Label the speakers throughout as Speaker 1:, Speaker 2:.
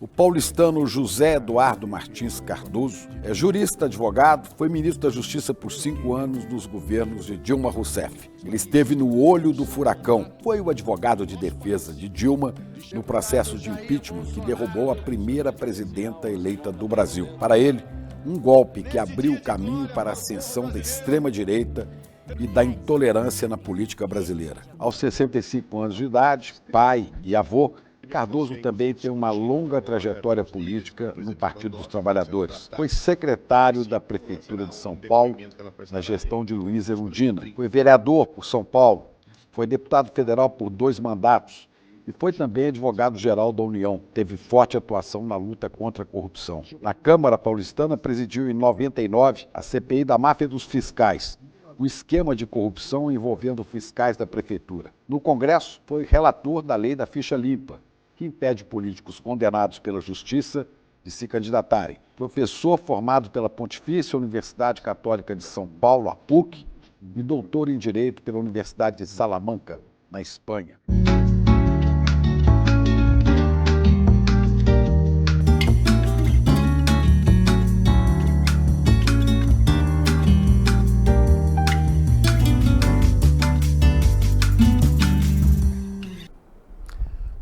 Speaker 1: O paulistano José Eduardo Martins Cardoso é jurista, advogado, foi ministro da Justiça por 5 anos nos governos de Dilma Rousseff. Ele esteve no olho do furacão, foi o advogado de defesa de Dilma no processo de impeachment que derrubou a primeira presidenta eleita do Brasil. Para ele, um golpe que abriu o caminho para a ascensão da extrema-direita e da intolerância na política brasileira. Aos 65 anos de idade, pai e avô, Cardoso também tem uma longa trajetória política no Partido dos Trabalhadores. Foi secretário da Prefeitura de São Paulo na gestão de Luiz Erundina. Foi vereador por São Paulo, foi deputado federal por 2 mandatos e foi também advogado-geral da União. Teve forte atuação na luta contra a corrupção. Na Câmara Paulistana, presidiu em 99 a CPI da máfia dos fiscais, um esquema de corrupção envolvendo fiscais da Prefeitura. No Congresso, foi relator da lei da ficha limpa, que impede políticos condenados pela Justiça de se candidatarem. Professor formado pela Pontifícia Universidade Católica de São Paulo, a PUC, e doutor em Direito pela Universidade de Salamanca, na Espanha.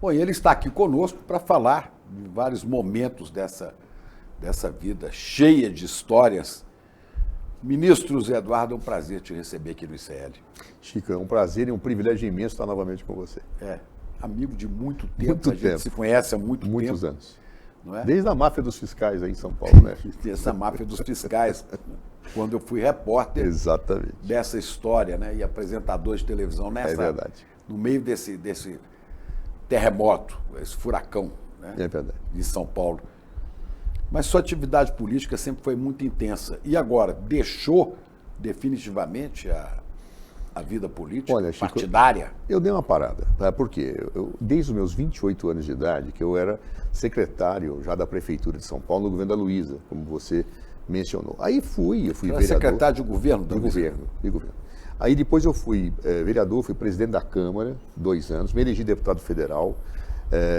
Speaker 1: Bom, e ele está aqui conosco para falar de vários momentos dessa vida cheia de histórias. Ministro Zé Eduardo, é um prazer te receber aqui no ICL.
Speaker 2: Chico, é um prazer e um privilégio imenso estar novamente com você.
Speaker 1: Amigo de muito tempo, a gente se conhece há
Speaker 2: muitos
Speaker 1: tempo.
Speaker 2: Anos.
Speaker 1: Não é?
Speaker 2: Desde a máfia dos fiscais aí em São Paulo, né?
Speaker 1: Essa máfia dos fiscais, quando eu fui repórter
Speaker 2: Exatamente.
Speaker 1: Dessa história, né? E apresentador de televisão
Speaker 2: É verdade.
Speaker 1: no meio desse terremoto, esse furacão, né?
Speaker 2: É verdade.
Speaker 1: De São Paulo. Mas sua atividade política sempre foi muito intensa. E agora, deixou definitivamente a vida política,
Speaker 2: Olha, Chico,
Speaker 1: partidária?
Speaker 2: Eu dei uma parada, tá? Porque desde os meus 28 anos de idade, que eu era secretário já da Prefeitura de São Paulo, no governo da Luiza, como você mencionou. Aí eu fui vereador.
Speaker 1: Secretário de governo da Luiza?
Speaker 2: De governo. Aí depois eu fui vereador, fui presidente da Câmara, 2 anos, me elegi deputado federal,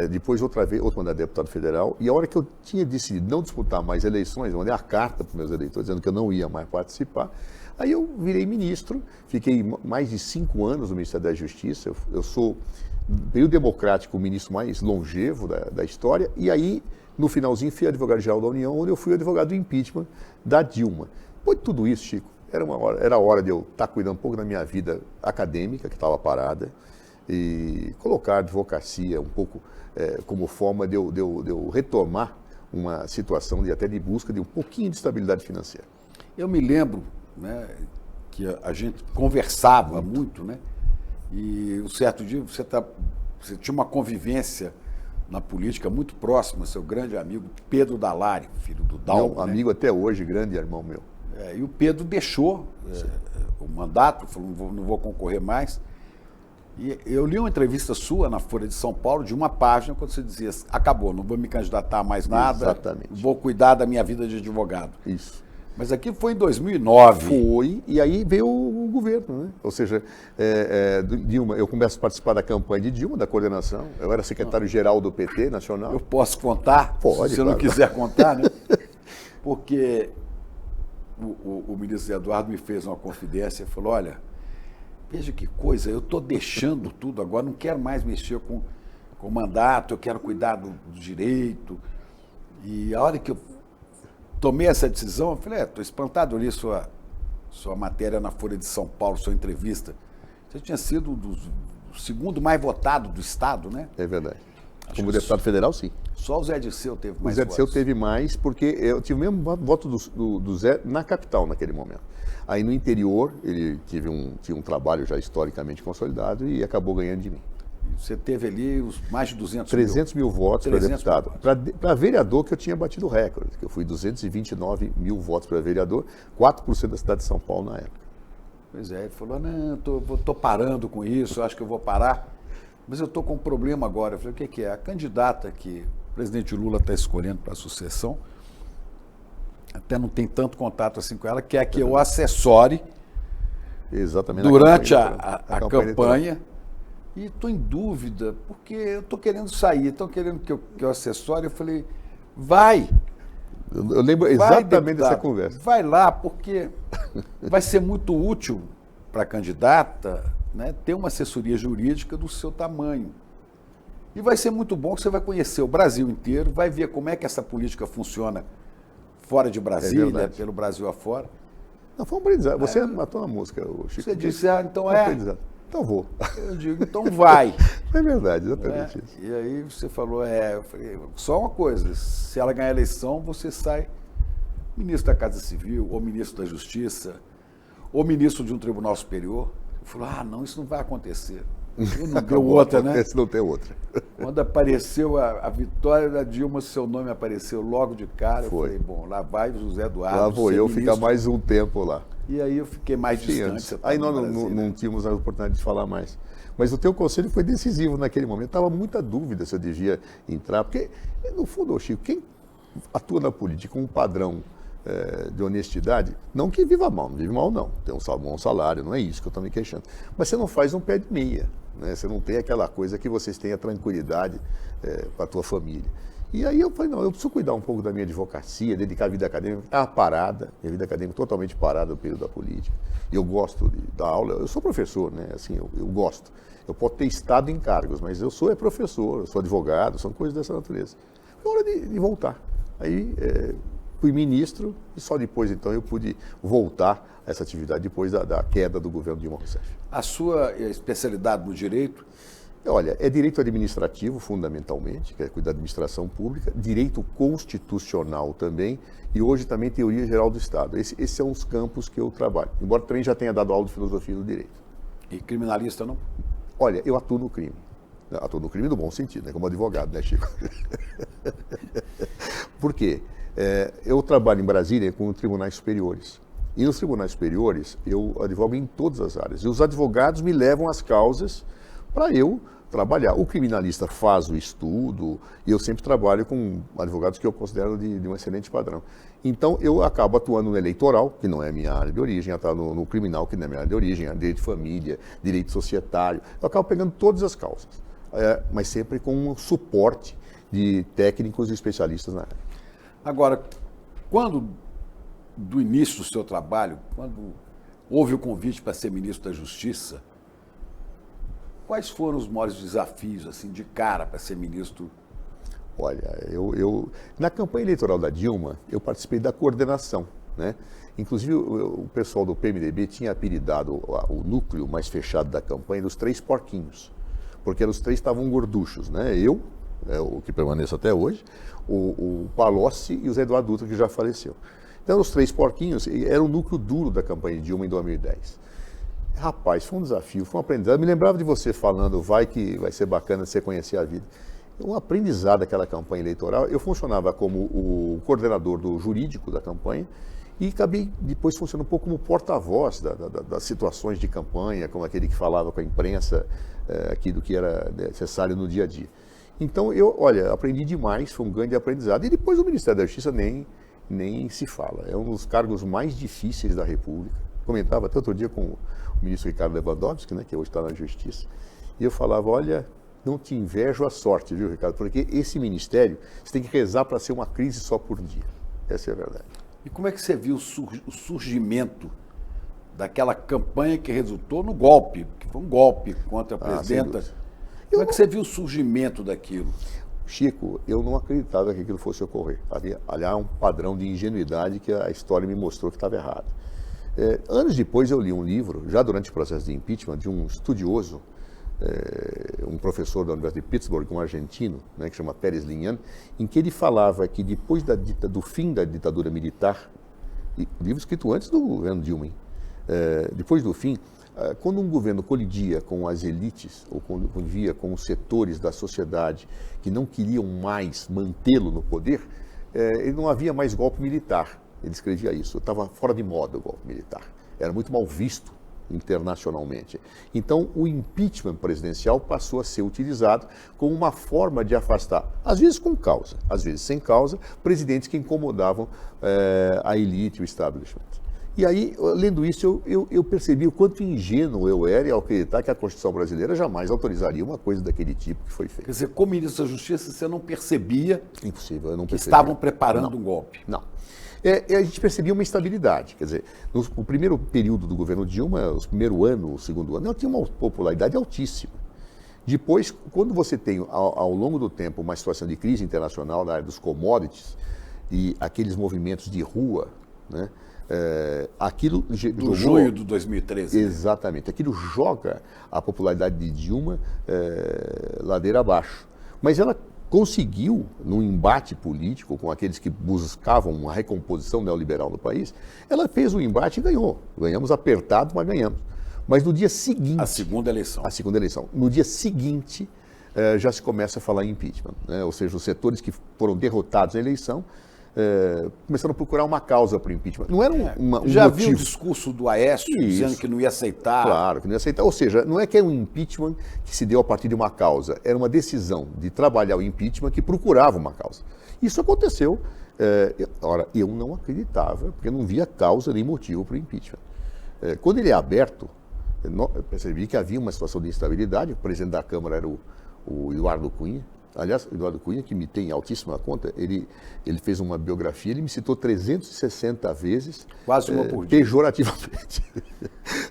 Speaker 2: depois outro mandato de deputado federal, e a hora que eu tinha decidido não disputar mais eleições, eu mandei uma carta para os meus eleitores dizendo que eu não ia mais participar, aí eu virei ministro, fiquei mais de 5 anos no Ministério da Justiça, eu sou, no período democrático, o ministro mais longevo da história, e aí, no finalzinho, fui advogado-geral da União, onde eu fui advogado do impeachment da Dilma. Depois de tudo isso, Chico, era hora de eu estar cuidando um pouco da minha vida acadêmica, que estava parada, e colocar a advocacia um pouco como forma de eu retomar uma situação até de busca de um pouquinho de estabilidade financeira.
Speaker 1: Eu me lembro, né, que a gente conversava muito, né? E um certo dia você tinha uma convivência na política muito próxima, seu grande amigo Pedro Dalari, filho do Dalmo.
Speaker 2: Meu amigo até hoje, grande irmão meu.
Speaker 1: E o Pedro deixou o mandato, falou, não vou concorrer mais. E eu li uma entrevista sua na Folha de São Paulo, de uma página, quando você dizia, acabou, não vou me candidatar a mais nada,
Speaker 2: Exatamente.
Speaker 1: Vou cuidar da minha vida de advogado.
Speaker 2: Isso.
Speaker 1: Mas aqui foi em 2009.
Speaker 2: Foi, e aí veio o governo, né? Ou seja, Dilma, eu começo a participar da campanha de Dilma, da coordenação, eu era secretário-geral do PT nacional.
Speaker 1: Eu posso contar?
Speaker 2: Pode,
Speaker 1: se você
Speaker 2: claro.
Speaker 1: não quiser contar, né? Porque o ministro Eduardo me fez uma confidência e falou, olha, veja que coisa, eu estou deixando tudo agora, não quero mais mexer com o mandato, eu quero cuidar do direito. E a hora que eu tomei essa decisão, eu falei, estou espantado, eu li sua matéria na Folha de São Paulo, sua entrevista. Você tinha sido o segundo mais votado do Estado, né?
Speaker 2: É verdade. Como deputado federal, sim.
Speaker 1: Só o Zé Dirceu teve mais votos.
Speaker 2: O Zé Dirceu teve mais, porque eu tive o mesmo voto do Zé na capital naquele momento. Aí no interior, ele tinha um trabalho já historicamente consolidado e acabou ganhando de mim.
Speaker 1: Você teve ali os mais de
Speaker 2: 300 mil votos para deputado.
Speaker 1: Votos.
Speaker 2: Para vereador, que eu tinha batido o recorde, que eu fui 229 mil votos para vereador, 4% da cidade de São Paulo na época.
Speaker 1: Pois é, ele falou, não, estou parando com isso, acho que eu vou parar, mas eu estou com um problema agora. Eu falei, o que é? A candidata que o presidente Lula está escolhendo para a sucessão, até não tem tanto contato assim com ela, quer que eu assessore
Speaker 2: Exatamente,
Speaker 1: durante a campanha e estou em dúvida, porque eu estou querendo sair, estão querendo que eu assessore. Eu falei, vai.
Speaker 2: Eu lembro exatamente dessa conversa.
Speaker 1: Vai lá, porque vai ser muito útil para a candidata, né, ter uma assessoria jurídica do seu tamanho. E vai ser muito bom que você vai conhecer o Brasil inteiro, vai ver como é que essa política funciona fora de Brasília, pelo Brasil afora.
Speaker 2: Não, foi um aprendizado. Você matou na música, o Chico.
Speaker 1: Você disse, então
Speaker 2: então vou.
Speaker 1: Eu digo, então vai.
Speaker 2: É verdade, exatamente isso.
Speaker 1: E aí você falou, eu falei, só uma coisa, se ela ganhar a eleição, você sai ministro da Casa Civil, ou ministro da Justiça, ou ministro de um tribunal superior. Eu falei, não, isso não vai acontecer. E não deu outra, né?
Speaker 2: Não tem outra.
Speaker 1: Quando apareceu a vitória da Dilma, seu nome apareceu logo de cara.
Speaker 2: Foi.
Speaker 1: Eu falei, bom, lá vai o José Eduardo.
Speaker 2: Lá vou eu ficar mais um tempo lá.
Speaker 1: E aí eu fiquei mais distante.
Speaker 2: Aí nós não tínhamos a oportunidade de falar mais. Mas o teu conselho foi decisivo naquele momento. Estava muita dúvida se eu devia entrar. Porque, no fundo, Chico, quem atua na política com um padrão de honestidade, não que viva mal, não vive mal não. Tem um bom salário, não é isso que eu estou me queixando. Mas você não faz um pé de meia. Né? Você não tem aquela coisa que vocês tenham tranquilidade para a tua família. E aí eu falei, não, eu preciso cuidar um pouco da minha advocacia, dedicar a vida acadêmica. Estava parada, minha vida acadêmica totalmente parada no período da política. E eu gosto da aula, eu sou professor, né? Assim, eu gosto. Eu posso ter estado em cargos, mas eu sou professor, eu sou advogado, são coisas dessa natureza. Foi hora de voltar. Aí fui ministro e só depois, então, eu pude voltar a essa atividade depois da queda do governo Dilma Rousseff.
Speaker 1: A sua especialidade no direito?
Speaker 2: Olha, é direito administrativo, fundamentalmente, que é cuidar da administração pública, direito constitucional também, e hoje também teoria geral do Estado. Esses são os campos que eu trabalho, embora também já tenha dado aula de filosofia do direito.
Speaker 1: E criminalista, não?
Speaker 2: Olha, eu atuo no crime. Atuo no crime no bom sentido, né? Como advogado, né, Chico? Por quê? Eu trabalho em Brasília com tribunais superiores. E nos tribunais superiores, eu advogo em todas as áreas. E os advogados me levam as causas para eu trabalhar. O criminalista faz o estudo e eu sempre trabalho com advogados que eu considero de um excelente padrão. Então, eu acabo atuando no eleitoral, que não é a minha área de origem, atuando no criminal, que não é a minha área de origem, direito de família, direito societário. Eu acabo pegando todas as causas, mas sempre com um suporte de técnicos e especialistas na área.
Speaker 1: Agora, quando, do início do seu trabalho, quando houve o convite para ser ministro da Justiça, quais foram os maiores desafios, assim, de cara para ser ministro?
Speaker 2: Olha, na campanha eleitoral da Dilma, eu participei da coordenação, né? Inclusive, o pessoal do PMDB tinha apelidado o núcleo mais fechado da campanha dos 3 porquinhos, porque os 3 estavam gorduchos, né? Eu, o que permaneço até hoje, o Palocci e o Zé Eduardo Dutra, que já faleceu. Então, os 3 porquinhos eram o núcleo duro da campanha de Dilma em 2010. Rapaz, foi um desafio, foi um aprendizado. Eu me lembrava de você falando, vai que vai ser bacana você conhecer a vida. Um aprendizado daquela campanha eleitoral. Eu funcionava como o coordenador do jurídico da campanha e acabei depois funcionando um pouco como porta-voz das situações de campanha, como aquele que falava com a imprensa aqui do que era necessário no dia a dia. Então, olha, aprendi demais, foi um grande aprendizado. E depois o Ministério da Justiça nem se fala. É um dos cargos mais difíceis da República. Comentava até outro dia com o ministro Ricardo Lewandowski, né, que hoje está na Justiça, e eu falava, olha, não te invejo a sorte, viu, Ricardo, porque esse ministério, você tem que rezar para ser uma crise só por dia. Essa é a verdade.
Speaker 1: E como é que você viu o surgimento daquela campanha que resultou no golpe, que foi um golpe contra a presidenta? Como é que você viu o surgimento daquilo?
Speaker 2: Chico, eu não acreditava que aquilo fosse ocorrer. Havia um padrão de ingenuidade que a história me mostrou que estava errado. Anos depois eu li um livro, já durante o processo de impeachment, de um estudioso, um professor da Universidade de Pittsburgh, um argentino, né, que chama Pérez Linhan, em que ele falava que depois do fim da ditadura militar, livro escrito antes do governo Dilma, depois do fim, quando um governo colidia com as elites, ou convivia com os setores da sociedade que não queriam mais mantê-lo no poder, ele não havia mais golpe militar. Ele escrevia isso, estava fora de moda o golpe militar, era muito mal visto internacionalmente. Então, o impeachment presidencial passou a ser utilizado como uma forma de afastar, às vezes com causa, às vezes sem causa, presidentes que incomodavam a elite, o establishment. E aí, lendo isso, eu percebi o quanto ingênuo eu era ao acreditar que a Constituição brasileira jamais autorizaria uma coisa daquele tipo que foi feita.
Speaker 1: Quer dizer, como ministro da Justiça, você não percebia
Speaker 2: Impossível, eu não
Speaker 1: que
Speaker 2: percebia.
Speaker 1: estavam preparando um golpe?
Speaker 2: Não. A gente percebia uma instabilidade. Quer dizer, no primeiro período do governo Dilma, o primeiro ano, o segundo ano, ela tinha uma popularidade altíssima. Depois, quando você tem, ao longo do tempo, uma situação de crise internacional na área dos commodities e aqueles movimentos de rua, né, aquilo
Speaker 1: do junho de 2013.
Speaker 2: Exatamente. Aquilo joga a popularidade de Dilma ladeira abaixo. Mas ela conseguiu, num embate político com aqueles que buscavam uma recomposição neoliberal no país, ela fez o embate e ganhou. Ganhamos apertado, mas ganhamos. Mas no dia seguinte...
Speaker 1: A segunda eleição.
Speaker 2: A segunda eleição. No dia seguinte, já se começa a falar em impeachment, né? Ou seja, os setores que foram derrotados na eleição começaram a procurar uma causa para o impeachment. Não era um
Speaker 1: já
Speaker 2: motivo.
Speaker 1: viu o discurso do Aécio dizendo que não ia aceitar?
Speaker 2: Claro, que não ia aceitar. Ou seja, não é que é um impeachment que se deu a partir de uma causa. Era uma decisão de trabalhar o impeachment que procurava uma causa. Isso aconteceu. Ora, eu não acreditava, porque eu não via causa nem motivo para o impeachment. Quando ele é aberto, eu percebi que havia uma situação de instabilidade. O presidente da Câmara era o Eduardo Cunha. Aliás, o Eduardo Cunha, que me tem em altíssima conta, ele fez uma biografia, ele me citou 360 vezes.
Speaker 1: Quase uma por dia.
Speaker 2: Pejorativamente.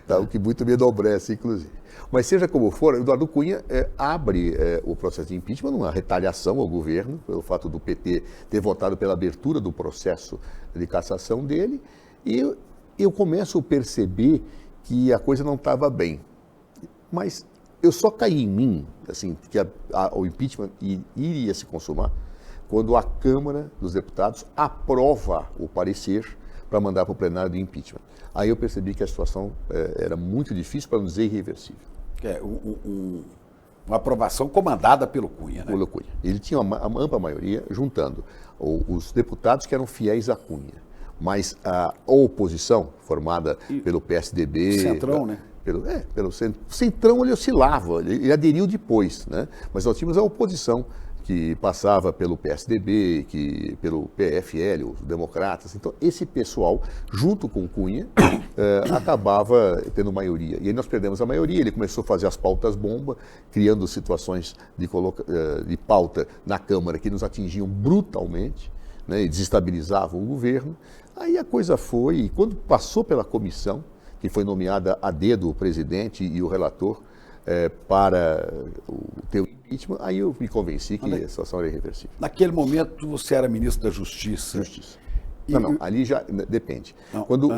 Speaker 2: Tá, o que muito me enobrece, inclusive. Mas seja como for, o Eduardo Cunha abre o processo de impeachment numa retaliação ao governo, pelo fato do PT ter votado pela abertura do processo de cassação dele, e eu começo a perceber que a coisa não estava bem. Mas eu só caí em mim, assim, que o impeachment iria se consumar quando a Câmara dos Deputados aprova o parecer para mandar para o plenário de impeachment. Aí eu percebi que a situação era muito difícil, para não dizer irreversível.
Speaker 1: Uma aprovação comandada pelo Cunha, né?
Speaker 2: Pelo Cunha. Ele tinha uma ampla maioria, juntando os deputados que eram fiéis a Cunha, mas a oposição, formada pelo PSDB...
Speaker 1: Centrão, né?
Speaker 2: Pelo Centrão ele oscilava, ele aderiu depois, né? Mas nós tínhamos a oposição que passava pelo PSDB, pelo PFL, os democratas. Então, esse pessoal, junto com o Cunha, acabava tendo maioria. E aí nós perdemos a maioria, ele começou a fazer as pautas-bomba, criando situações de pauta na Câmara que nos atingiam brutalmente, né? E desestabilizavam o governo. Aí a coisa foi, e quando passou pela comissão, que foi nomeada a dedo o presidente e o relator para ter o impeachment, aí eu me convenci que a situação era irreversível.
Speaker 1: Naquele momento você era ministro da Justiça.
Speaker 2: Justiça. Não, ali já depende. Não, quando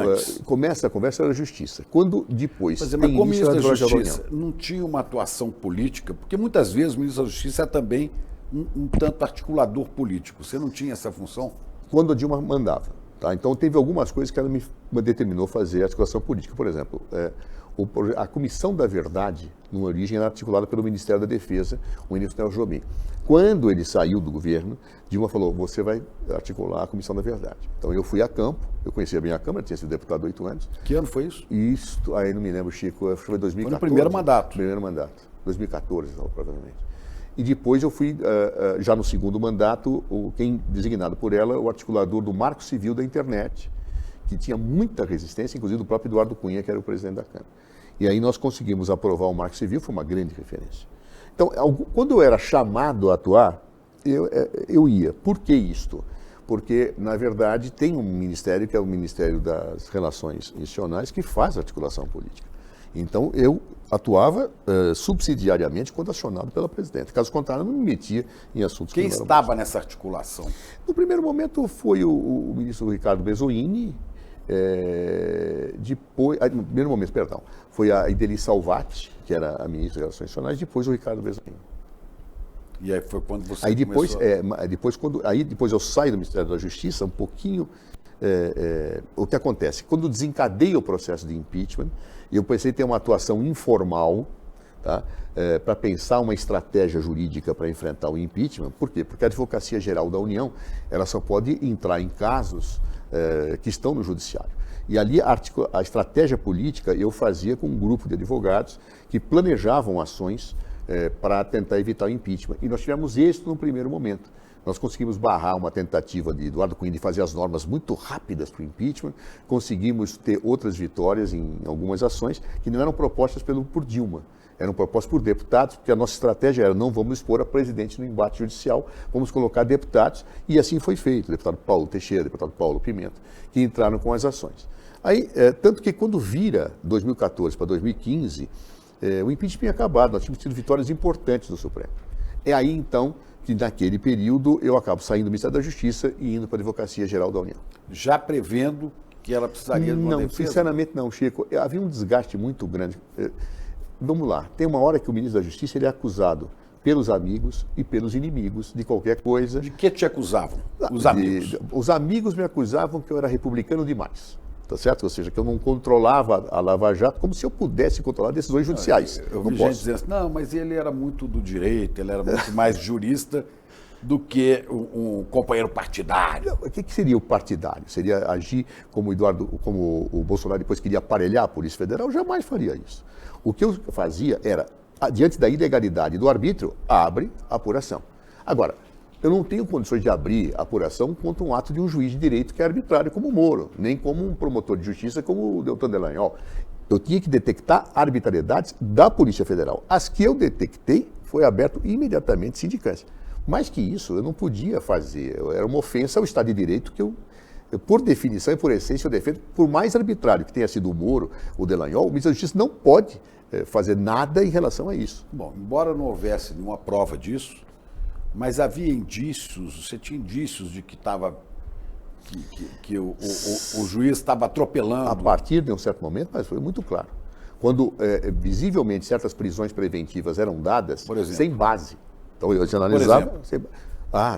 Speaker 2: começa a conversa era Justiça. Quando depois...
Speaker 1: Mas como ministro da Justiça, não tinha uma atuação política? Porque muitas vezes o ministro da Justiça é também um tanto articulador político. Você não tinha essa função?
Speaker 2: Quando a Dilma mandava. Tá? Então, teve algumas coisas que ela me determinou fazer articulação política. Por exemplo, a Comissão da Verdade, numa origem, era articulada pelo Ministério da Defesa, o ministro Nelson Jobim. Quando ele saiu do governo, Dilma falou, você vai articular a Comissão da Verdade. Então, eu fui a campo, eu conhecia bem a Câmara, tinha sido deputado há 8 anos.
Speaker 1: Que ano foi isso?
Speaker 2: Isso, aí não me lembro, Chico, acho que foi 2014.
Speaker 1: Foi no primeiro mandato.
Speaker 2: Primeiro mandato, 2014, provavelmente. E depois eu fui, já no segundo mandato, quem designado por ela, o articulador do Marco Civil da Internet, que tinha muita resistência, inclusive do próprio Eduardo Cunha, que era o presidente da Câmara. E aí nós conseguimos aprovar o Marco Civil, foi uma grande referência. Então, quando eu era chamado a atuar, eu ia. Por que isto? Porque, na verdade, tem um ministério, que é o Ministério das Relações Institucionais, que faz articulação política. Então, eu atuava subsidiariamente quando acionado pela presidente. Caso contrário, eu não me metia em assuntos
Speaker 1: Quem
Speaker 2: que não
Speaker 1: estava nessa articulação?
Speaker 2: No primeiro momento foi o ministro Ricardo Bezoini, depois, no primeiro momento, perdão, foi a Ideli Salvati, que era a ministra das Relações Institucionais, depois o Ricardo Bezoini.
Speaker 1: E aí foi quando você
Speaker 2: aí depois,
Speaker 1: começou...
Speaker 2: depois eu saio do Ministério da Justiça, um pouquinho... o que acontece? Quando desencadeia o processo de impeachment, eu pensei em ter uma atuação informal, tá? Para pensar uma estratégia jurídica para enfrentar o impeachment. Por quê? Porque a Advocacia Geral da União ela só pode entrar em casos que estão no Judiciário. E ali a estratégia política eu fazia com um grupo de advogados que planejavam ações para tentar evitar o impeachment. E nós tivemos êxito no primeiro momento. Nós conseguimos barrar uma tentativa de Eduardo Cunha de fazer as normas muito rápidas para o impeachment, conseguimos ter outras vitórias em algumas ações que não eram propostas por Dilma, eram propostas por deputados, porque a nossa estratégia era não vamos expor a presidente no embate judicial, vamos colocar deputados, e assim foi feito, o deputado Paulo Teixeira, o deputado Paulo Pimenta, que entraram com as ações. Aí, tanto que quando vira 2014 para 2015, o impeachment tinha acabado, nós tínhamos tido vitórias importantes no Supremo. É aí, então, que naquele período eu acabo saindo do Ministério da Justiça e indo para a Advocacia Geral da União.
Speaker 1: Já prevendo que ela precisaria de uma defesa?
Speaker 2: Não, sinceramente não, Chico. Havia um desgaste muito grande. Vamos lá, tem uma hora que o ministro da Justiça ele é acusado pelos amigos e pelos inimigos de qualquer coisa.
Speaker 1: De que te acusavam? Os amigos?
Speaker 2: Os amigos me acusavam que eu era republicano demais. Tá certo? Ou seja, que eu não controlava a Lava Jato como se eu pudesse controlar decisões judiciais.
Speaker 1: Eu vi gente dizendo assim, não, mas ele era muito do direito, ele era muito mais jurista do que um companheiro partidário.
Speaker 2: O que seria o partidário? Seria agir como o Bolsonaro depois queria aparelhar a Polícia Federal? Eu jamais faria isso. O que eu fazia era, diante da ilegalidade do arbítrio, abre a apuração. Agora, eu não tenho condições de abrir a apuração contra um ato de um juiz de direito que é arbitrário como o Moro, nem como um promotor de justiça como o Deltan Dallagnol. Eu tinha que detectar arbitrariedades da Polícia Federal. As que eu detectei, foi aberto imediatamente sindicância. Mais que isso, eu não podia fazer. Era uma ofensa ao Estado de Direito que eu, por definição e por essência, eu defendo. Por mais arbitrário que tenha sido o Moro, o Dallagnol, o ministro da Justiça não pode fazer nada em relação a isso.
Speaker 1: Bom, embora não houvesse nenhuma prova disso, mas havia indícios, você tinha indícios de que o juiz estava atropelando.
Speaker 2: A partir de um certo momento, mas foi muito claro. Quando visivelmente certas prisões preventivas eram dadas sem base. Então eu analisava.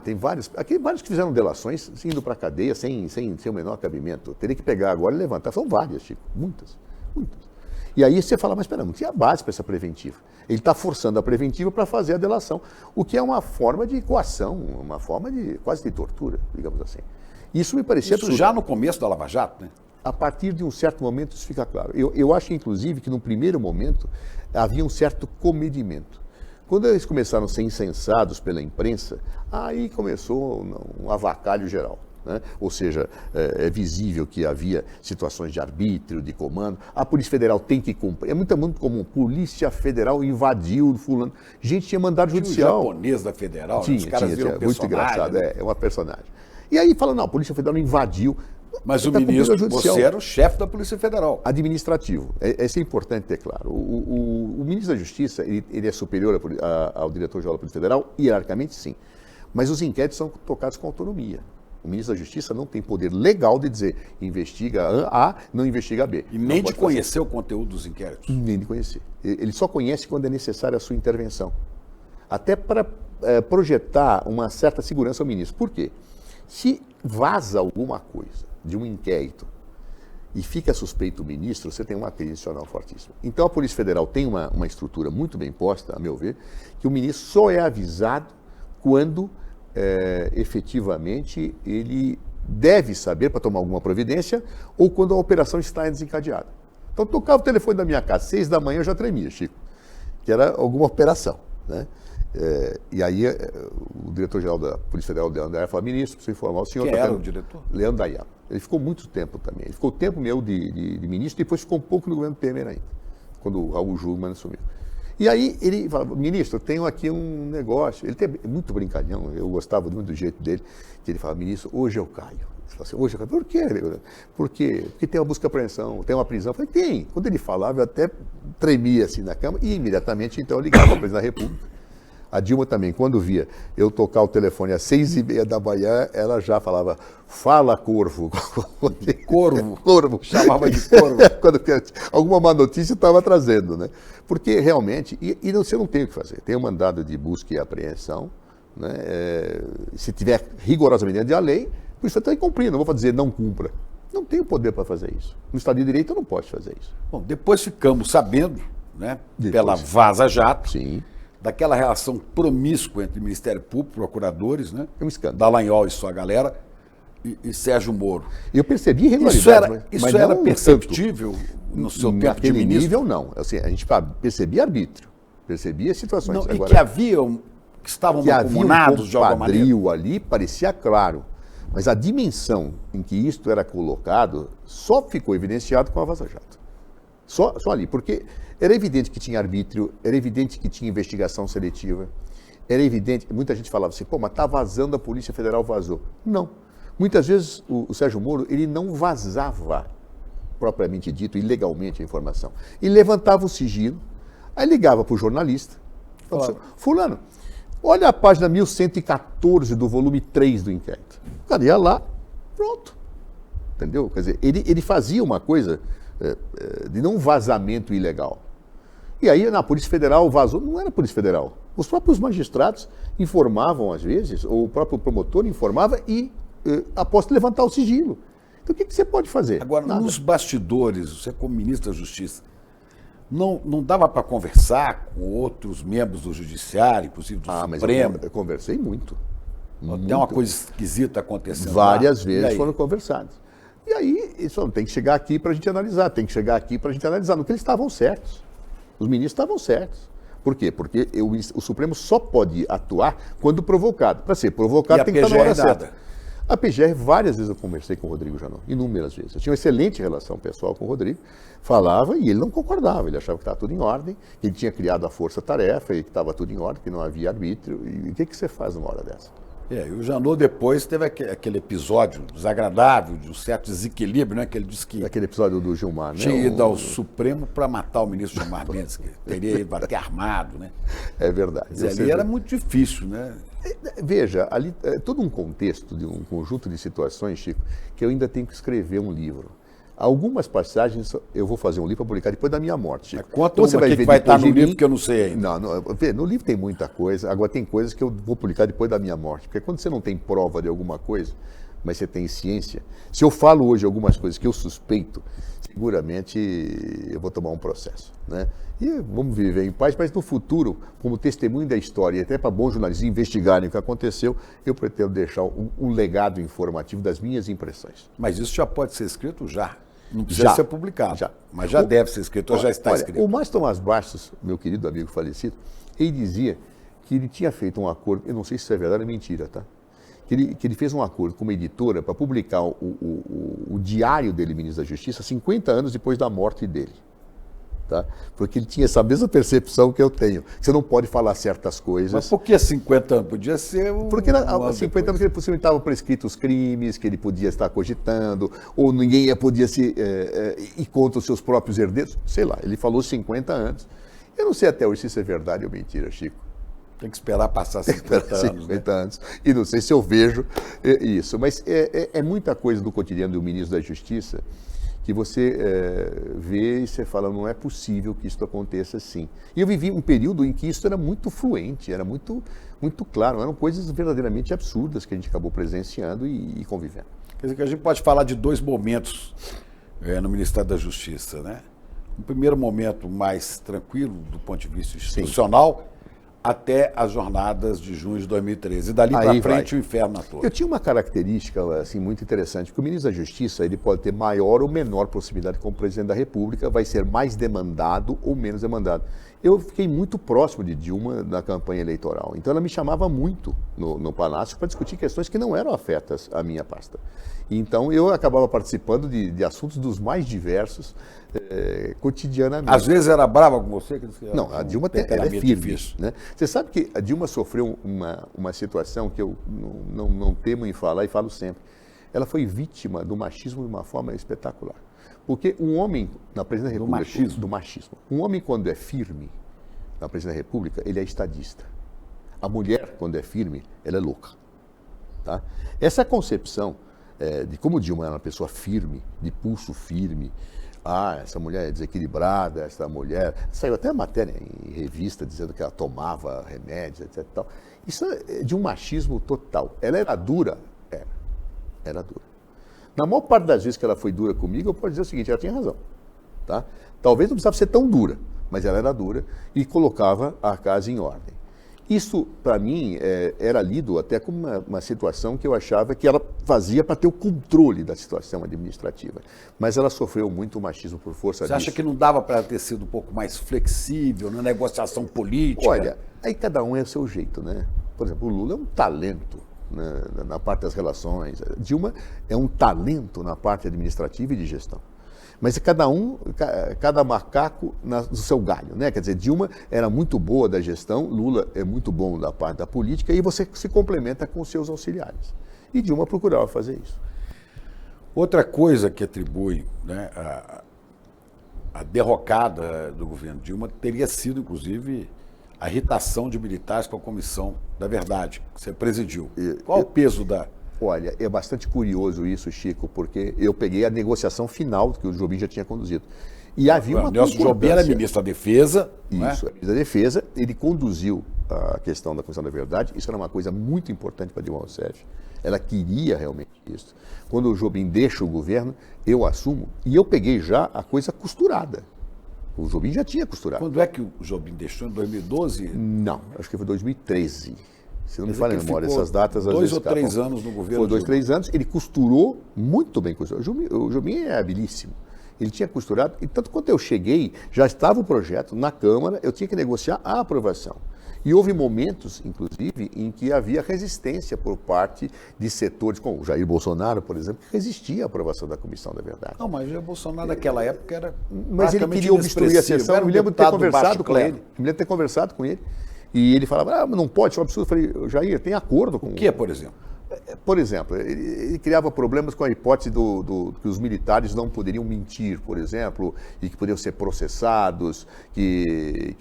Speaker 2: Tem vários. Aqui vários que fizeram delações indo para a cadeia sem o menor cabimento. Teria que pegar agora e levantar. São várias, Chico. Muitas. E aí você fala, mas espera, não tinha base para essa preventiva. Ele está forçando a preventiva para fazer a delação, o que é uma forma de coação, uma forma de quase de tortura, digamos assim. Isso me parecia...
Speaker 1: Isso já no começo da Lava Jato, né?
Speaker 2: A partir de um certo momento isso fica claro. Eu acho, inclusive, que no primeiro momento havia um certo comedimento. Quando eles começaram a ser incensados pela imprensa, aí começou um avacalho geral. Né? Ou seja, é visível que havia situações de arbítrio, de comando. A Polícia Federal tem que cumprir. É muito comum. Polícia Federal invadiu fulano. Gente, tinha mandado judicial.
Speaker 1: O japonês da Federal,
Speaker 2: tinha,
Speaker 1: os caras viram
Speaker 2: muito engraçado. É uma personagem. E aí fala, não, a Polícia Federal invadiu.
Speaker 1: Mas o ministro, você era o chefe da Polícia Federal.
Speaker 2: Administrativo. Isso é importante ter claro. O ministro da Justiça, ele é superior ao diretor-geral da Polícia Federal? Hierarquicamente, sim. Mas os inquéritos são tocados com autonomia. O ministro da Justiça não tem poder legal de dizer investiga A, não investiga B.
Speaker 1: E nem de conhecer o conteúdo dos inquéritos?
Speaker 2: Nem de conhecer. Ele só conhece quando é necessária a sua intervenção. Até para projetar uma certa segurança ao ministro. Por quê? Se vaza alguma coisa de um inquérito e fica suspeito o ministro, você tem uma crise institucional fortíssima. Então a Polícia Federal tem uma estrutura muito bem posta, a meu ver, que o ministro só é avisado quando efetivamente ele deve saber para tomar alguma providência ou quando a operação está desencadeada. Então tocava o telefone da minha casa, 6 da manhã eu já tremia, Chico, que era alguma operação, né? E aí o diretor-geral da Polícia Federal, Leandro Daia, falou, ministro, preciso informar o senhor...
Speaker 1: Quem era o diretor?
Speaker 2: Leandro Daia. Ele ficou muito tempo também. Ele ficou tempo meu de ministro, depois ficou um pouco no governo Temer ainda, quando o Raul Jungmann assumiu. E aí ele falava, ministro, eu tenho aqui um negócio. Ele é muito brincalhão, eu gostava muito do jeito dele, que ele falava, ministro, hoje eu caio. Ele falava assim, hoje eu caio. Por quê? Por quê? Porque tem uma busca e apreensão, tem uma prisão. Eu falei, tem. Quando ele falava, eu até tremia assim na cama e imediatamente então eu ligava para o presidente da República. A Dilma também, quando via eu tocar o telefone às 6h30 da manhã, ela já falava, fala, Corvo.
Speaker 1: Corvo?
Speaker 2: Corvo.
Speaker 1: Chamava de Corvo.
Speaker 2: Quando alguma má notícia estava trazendo, né? Porque realmente, você não tem o que fazer. Tem um mandado de busca e apreensão, né? Se tiver rigorosamente dentro da lei, por isso está cumprindo. Não vou dizer não cumpra. Não tem o poder para fazer isso. No Estado de Direito eu não posso fazer isso.
Speaker 1: Bom, depois ficamos sabendo, né, pela Vaza Jato,
Speaker 2: sim,
Speaker 1: daquela relação promíscua entre Ministério Público, procuradores, né?
Speaker 2: É um escândalo.
Speaker 1: Dallagnol e sua galera, e Sérgio Moro.
Speaker 2: Eu percebi irregularidade.
Speaker 1: Isso era perceptível no seu tempo de ministro?
Speaker 2: Nível, não. Assim, a gente percebia arbítrio, percebia situações.
Speaker 1: Não, agora... E que havia que estavam
Speaker 2: que havia
Speaker 1: mancomunados de alguma maneira?
Speaker 2: quadril ali, parecia claro. Mas a dimensão em que isto era colocado só ficou evidenciado com a Vaza Jato. Só ali, porque era evidente que tinha arbítrio, era evidente que tinha investigação seletiva, era evidente, muita gente falava assim, pô, mas tá vazando, a Polícia Federal vazou. Não. Muitas vezes o Sérgio Moro, ele não vazava, propriamente dito, ilegalmente a informação. Ele levantava o sigilo, aí ligava para o jornalista, falava assim, fulano, olha a página 1114 do volume 3 do inquérito. O cara ia lá, pronto. Entendeu? Quer dizer, ele fazia uma coisa de não vazamento ilegal. E aí na Polícia Federal vazou, não era a Polícia Federal. Os próprios magistrados informavam às vezes, ou o próprio promotor informava e após levantar o sigilo. Então o que você pode fazer?
Speaker 1: Agora,
Speaker 2: Nada.
Speaker 1: nos bastidores, você como ministro da Justiça, não dava para conversar com outros membros do Judiciário, inclusive do
Speaker 2: Mas
Speaker 1: Supremo?
Speaker 2: eu conversei muito.
Speaker 1: Tem uma coisa esquisita acontecendo
Speaker 2: Várias
Speaker 1: lá.
Speaker 2: vezes foram conversados. E aí, isso não tem que chegar aqui para a gente analisar, no que eles estavam certos. Os ministros estavam certos. Por quê? Porque o Supremo só pode atuar quando provocado. Para ser provocado
Speaker 1: E
Speaker 2: tem que
Speaker 1: a
Speaker 2: estar na hora
Speaker 1: PGR nada.
Speaker 2: certa. A PGR, várias vezes eu conversei com o Rodrigo Janot, inúmeras vezes. Eu tinha uma excelente relação pessoal com o Rodrigo, falava e ele não concordava, ele achava que estava tudo em ordem, que ele tinha criado a força-tarefa e que estava tudo em ordem, que não havia arbítrio. E o que você faz numa hora dessa?
Speaker 1: E o Janot depois teve aquele episódio desagradável, de um certo desequilíbrio, né? Que ele disse que
Speaker 2: Aquele episódio do Gilmar, né?
Speaker 1: tinha ido ao Supremo para matar o ministro Gilmar Mendes, que teria ido até armado, né?
Speaker 2: É verdade.
Speaker 1: Quer dizer, ali era muito difícil, né?
Speaker 2: Veja, ali é todo um contexto, de um conjunto de situações, Chico, que eu ainda tenho que escrever um livro. Algumas passagens eu vou fazer um livro para publicar depois da minha morte, Chico.
Speaker 1: Conta
Speaker 2: Então,
Speaker 1: uma que vai estar no livro que eu não sei ainda.
Speaker 2: No livro tem muita coisa, agora tem coisas que eu vou publicar depois da minha morte, porque quando você não tem prova de alguma coisa, mas você tem ciência, se eu falo hoje algumas coisas que eu suspeito, seguramente eu vou tomar um processo, né? E vamos viver em paz, mas no futuro, como testemunho da história, e até para bons jornalistas investigarem o que aconteceu, eu pretendo deixar um legado informativo das minhas impressões.
Speaker 1: Mas isso já pode ser escrito já. Não precisa ser publicado.
Speaker 2: Já.
Speaker 1: Mas já deve ser escrito, ou já está escrito.
Speaker 2: O Márcio Tomás Bastos, meu querido amigo falecido, ele dizia que ele tinha feito um acordo, eu não sei se isso é verdade ou mentira, tá? Que ele fez um acordo com uma editora para publicar o diário dele, ministro da Justiça, 50 anos depois da morte dele. Tá? Porque ele tinha essa mesma percepção que eu tenho. Você não pode falar certas coisas.
Speaker 1: Mas por que 50 anos? Podia ser
Speaker 2: Porque há 50 anos que ele possivelmente estavam prescritos os crimes, que ele podia estar cogitando, ou ninguém podia ir contra os seus próprios herdeiros. Sei lá, ele falou 50 anos. Eu não sei até hoje se isso é verdade ou mentira, Chico.
Speaker 1: Tem que esperar passar 50 anos.
Speaker 2: 50 anos. E não sei se eu vejo isso. Mas é muita coisa do cotidiano do ministro da Justiça que você vê e você fala, não é possível que isso aconteça assim. E eu vivi um período em que isso era muito fluente, era muito, muito claro, eram coisas verdadeiramente absurdas que a gente acabou presenciando e convivendo.
Speaker 1: Quer dizer que a gente pode falar de dois momentos no Ministério da Justiça, né? Um primeiro momento mais tranquilo do ponto de vista institucional, até as jornadas de junho de 2013. E dali para frente o inferno na torre.
Speaker 2: Eu tinha uma característica assim, muito interessante, porque o ministro da Justiça ele pode ter maior ou menor proximidade com o presidente da República, vai ser mais demandado ou menos demandado. Eu fiquei muito próximo de Dilma na campanha eleitoral, então ela me chamava muito no Palácio para discutir questões que não eram afetas à minha pasta. Então eu acabava participando de assuntos dos mais diversos cotidianamente.
Speaker 1: Às vezes era brava com você?
Speaker 2: Não, a Dilma ela é firme. Né? Você sabe que a Dilma sofreu uma situação que eu não temo em falar e falo sempre. Ela foi vítima do machismo de uma forma espetacular. Porque um homem na presidência da República... Do machismo. Um homem, quando é firme na presidência da República, ele é estadista. A mulher, quando é firme, ela é louca. Tá? Essa concepção de como Dilma era uma pessoa firme, de pulso firme, essa mulher é desequilibrada, essa mulher... Saiu até a matéria em revista dizendo que ela tomava remédios, etc. Tal. Isso é de um machismo total. Ela era dura? Era dura. Na maior parte das vezes que ela foi dura comigo, eu posso dizer o seguinte, ela tinha razão. Tá? Talvez não precisava ser tão dura, mas ela era dura e colocava a casa em ordem. Isso, para mim, era lido até como uma situação que eu achava que ela fazia para ter o controle da situação administrativa. Mas ela sofreu muito machismo por força disso.
Speaker 1: Você acha que não dava para ter sido um pouco mais flexível na negociação política?
Speaker 2: Olha, aí cada um é o seu jeito, né? Por exemplo, o Lula é um talento, né, na parte das relações. Dilma é um talento na parte administrativa e de gestão. Mas cada macaco no seu galho, né? Quer dizer, Dilma era muito boa da gestão, Lula é muito bom da parte da política e você se complementa com os seus auxiliares. E Dilma procurava fazer isso.
Speaker 1: Outra coisa que atribui, né, a derrocada do governo Dilma teria sido, inclusive, a irritação de militares com a Comissão da Verdade, que você presidiu. Qual o peso da...
Speaker 2: Olha, é bastante curioso isso, Chico, porque eu peguei a negociação final que o Jobim já tinha conduzido. E havia uma
Speaker 1: Nelson Jobim era ministro da Defesa.
Speaker 2: Isso, ministro da Defesa. Ele conduziu a questão da Comissão da Verdade. Isso era uma coisa muito importante para Dilma Rousseff. Ela queria realmente isso. Quando o Jobim deixa o governo, eu assumo. E eu peguei já a coisa costurada. O Jobim já tinha costurado.
Speaker 1: Quando é que o Jobim deixou? Em 2012?
Speaker 2: Não, acho que foi 2013. Se não me falha a memória, essas datas...
Speaker 1: 2 ou 3 anos no governo.
Speaker 2: Foi 2, 3 anos. Ele costurou, muito bem costurado. O Jobim é habilíssimo. Ele tinha costurado, e tanto quando eu cheguei, já estava o projeto na Câmara, eu tinha que negociar a aprovação. E houve momentos, inclusive, em que havia resistência por parte de setores, como o Jair Bolsonaro, por exemplo, que resistia à aprovação da Comissão da Verdade.
Speaker 1: Não, mas o Jair Bolsonaro naquela época era...
Speaker 2: Mas ele queria obstruir a sessão. Eu me lembro de ter conversado com ele. Me lembro de ter conversado com ele. E ele falava, não pode, isso é um absurdo. Eu falei, Jair, tem acordo com...
Speaker 1: O que, por exemplo?
Speaker 2: Por exemplo, ele criava problemas com a hipótese que os militares não poderiam mentir, por exemplo, e que poderiam ser processados, que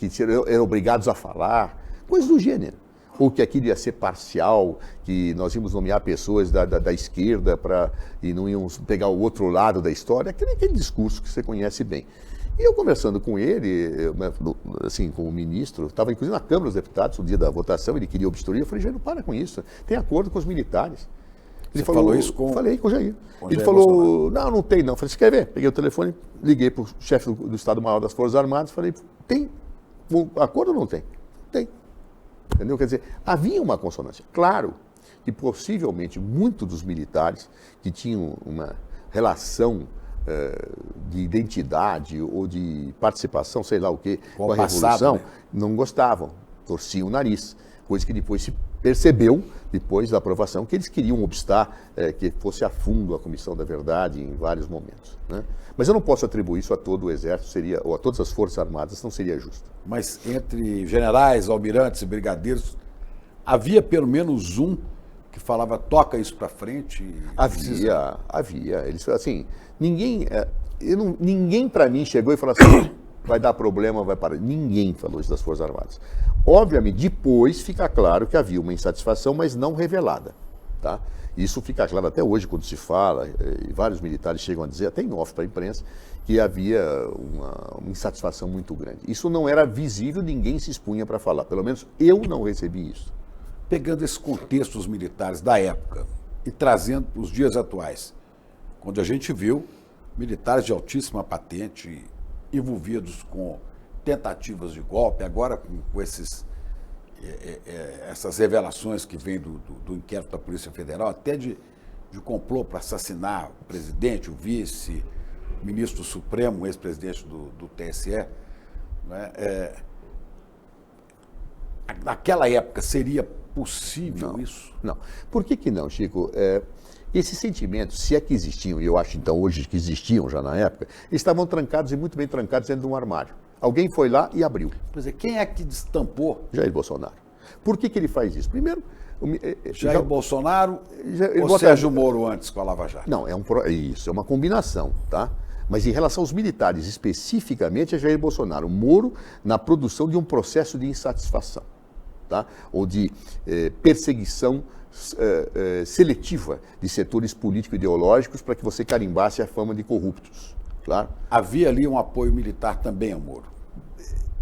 Speaker 2: eram obrigados a falar, coisas do gênero. Ou que aquilo ia ser parcial, que nós íamos nomear pessoas da esquerda e não íamos pegar o outro lado da história, aquele discurso que você conhece bem. E eu conversando com ele, assim, com o ministro, estava inclusive na Câmara dos Deputados, no dia da votação, ele queria obstruir, eu falei, Jair, não para com isso, tem acordo com os militares.
Speaker 1: Ele falou isso com...
Speaker 2: Falei com o Jair. Ele
Speaker 1: Jair
Speaker 2: falou,
Speaker 1: Bolsonaro.
Speaker 2: não tem não. Falei, você quer ver? Peguei o telefone, liguei para o chefe do Estado-Maior das Forças Armadas, falei, tem acordo ou não tem? Tem. Entendeu? Quer dizer, havia uma consonância. Claro que possivelmente muitos dos militares que tinham uma relação de identidade ou de participação, sei lá o quê, com a Revolução, não gostavam, torciam o nariz. Coisa que depois se percebeu, depois da aprovação, que eles queriam obstar que fosse a fundo a Comissão da Verdade em vários momentos, né? Mas eu não posso atribuir isso a todo o Exército, ou a todas as Forças Armadas, não seria justo.
Speaker 1: Mas entre generais, almirantes e brigadeiros, havia pelo menos um que falava, toca isso para frente?
Speaker 2: Havia. Eles, assim, ninguém para mim chegou e falou assim, vai dar problema, vai parar. Ninguém falou isso das Forças Armadas. Obviamente, depois fica claro que havia uma insatisfação, mas não revelada, tá? Isso fica claro até hoje, quando se fala, e vários militares chegam a dizer, até em off para a imprensa, que havia uma insatisfação muito grande. Isso não era visível, ninguém se expunha para falar. Pelo menos eu não recebi isso.
Speaker 1: Pegando esse contexto dos militares da época e trazendo para os dias atuais, quando a gente viu militares de altíssima patente envolvidos com tentativas de golpe, agora com essas revelações que vêm do inquérito da Polícia Federal, até de complô para assassinar o presidente, o vice, o ministro supremo, o ex-presidente do TSE, né? Naquela época seria possível isso?
Speaker 2: Não. Por que não, Chico? Esses sentimentos, se é que existiam, e eu acho então hoje que existiam já na época, estavam trancados e muito bem trancados dentro de um armário. Alguém foi lá e abriu.
Speaker 1: Pois é, quem é que destampou?
Speaker 2: Jair Bolsonaro. Por que ele faz isso? Primeiro...
Speaker 1: Jair Bolsonaro ou Sérgio Moro antes com a Lava Jato?
Speaker 2: Não, isso, é uma combinação, tá? Mas em relação aos militares, especificamente, é Jair Bolsonaro. Moro na produção de um processo de insatisfação, tá? Ou de perseguição seletiva de setores político-ideológicos para que você carimbasse a fama de corruptos, claro?
Speaker 1: Havia ali um apoio militar também ao Moro?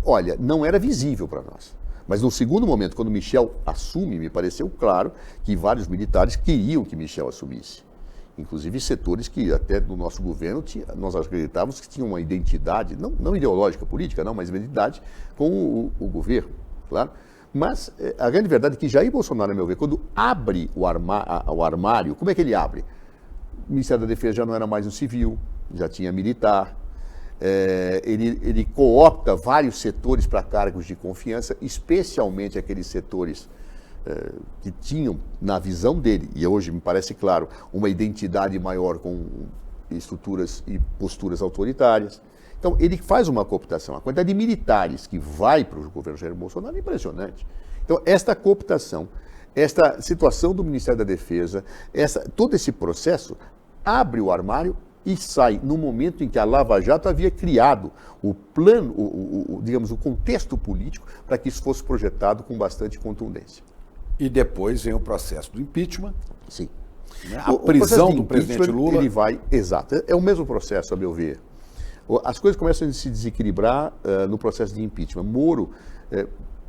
Speaker 2: Olha, não era visível para nós. Mas no segundo momento, quando Michel assume, me pareceu claro que vários militares queriam que Michel assumisse. Inclusive setores que até do nosso governo nós acreditávamos que tinham uma identidade, não ideológica, política, não, mas uma identidade com o governo, claro. Mas a grande verdade é que Jair Bolsonaro, a meu ver, quando abre o armário, como é que ele abre? O Ministério da Defesa já não era mais um civil, já tinha militar. Ele coopta vários setores para cargos de confiança, especialmente aqueles setores que tinham, na visão dele, e hoje me parece claro, uma identidade maior com estruturas e posturas autoritárias. Então, ele faz uma cooptação. A quantidade de militares que vai para o governo Jair Bolsonaro é impressionante. Então, esta cooptação, esta situação do Ministério da Defesa, todo esse processo abre o armário e sai no momento em que a Lava Jato havia criado o plano, digamos, o contexto político para que isso fosse projetado com bastante contundência.
Speaker 1: E depois vem o processo do impeachment.
Speaker 2: Sim.
Speaker 1: Né? A prisão do presidente Lula.
Speaker 2: Ele vai, exato, é o mesmo processo, a meu ver. As coisas começam a se desequilibrar no processo de impeachment. Moro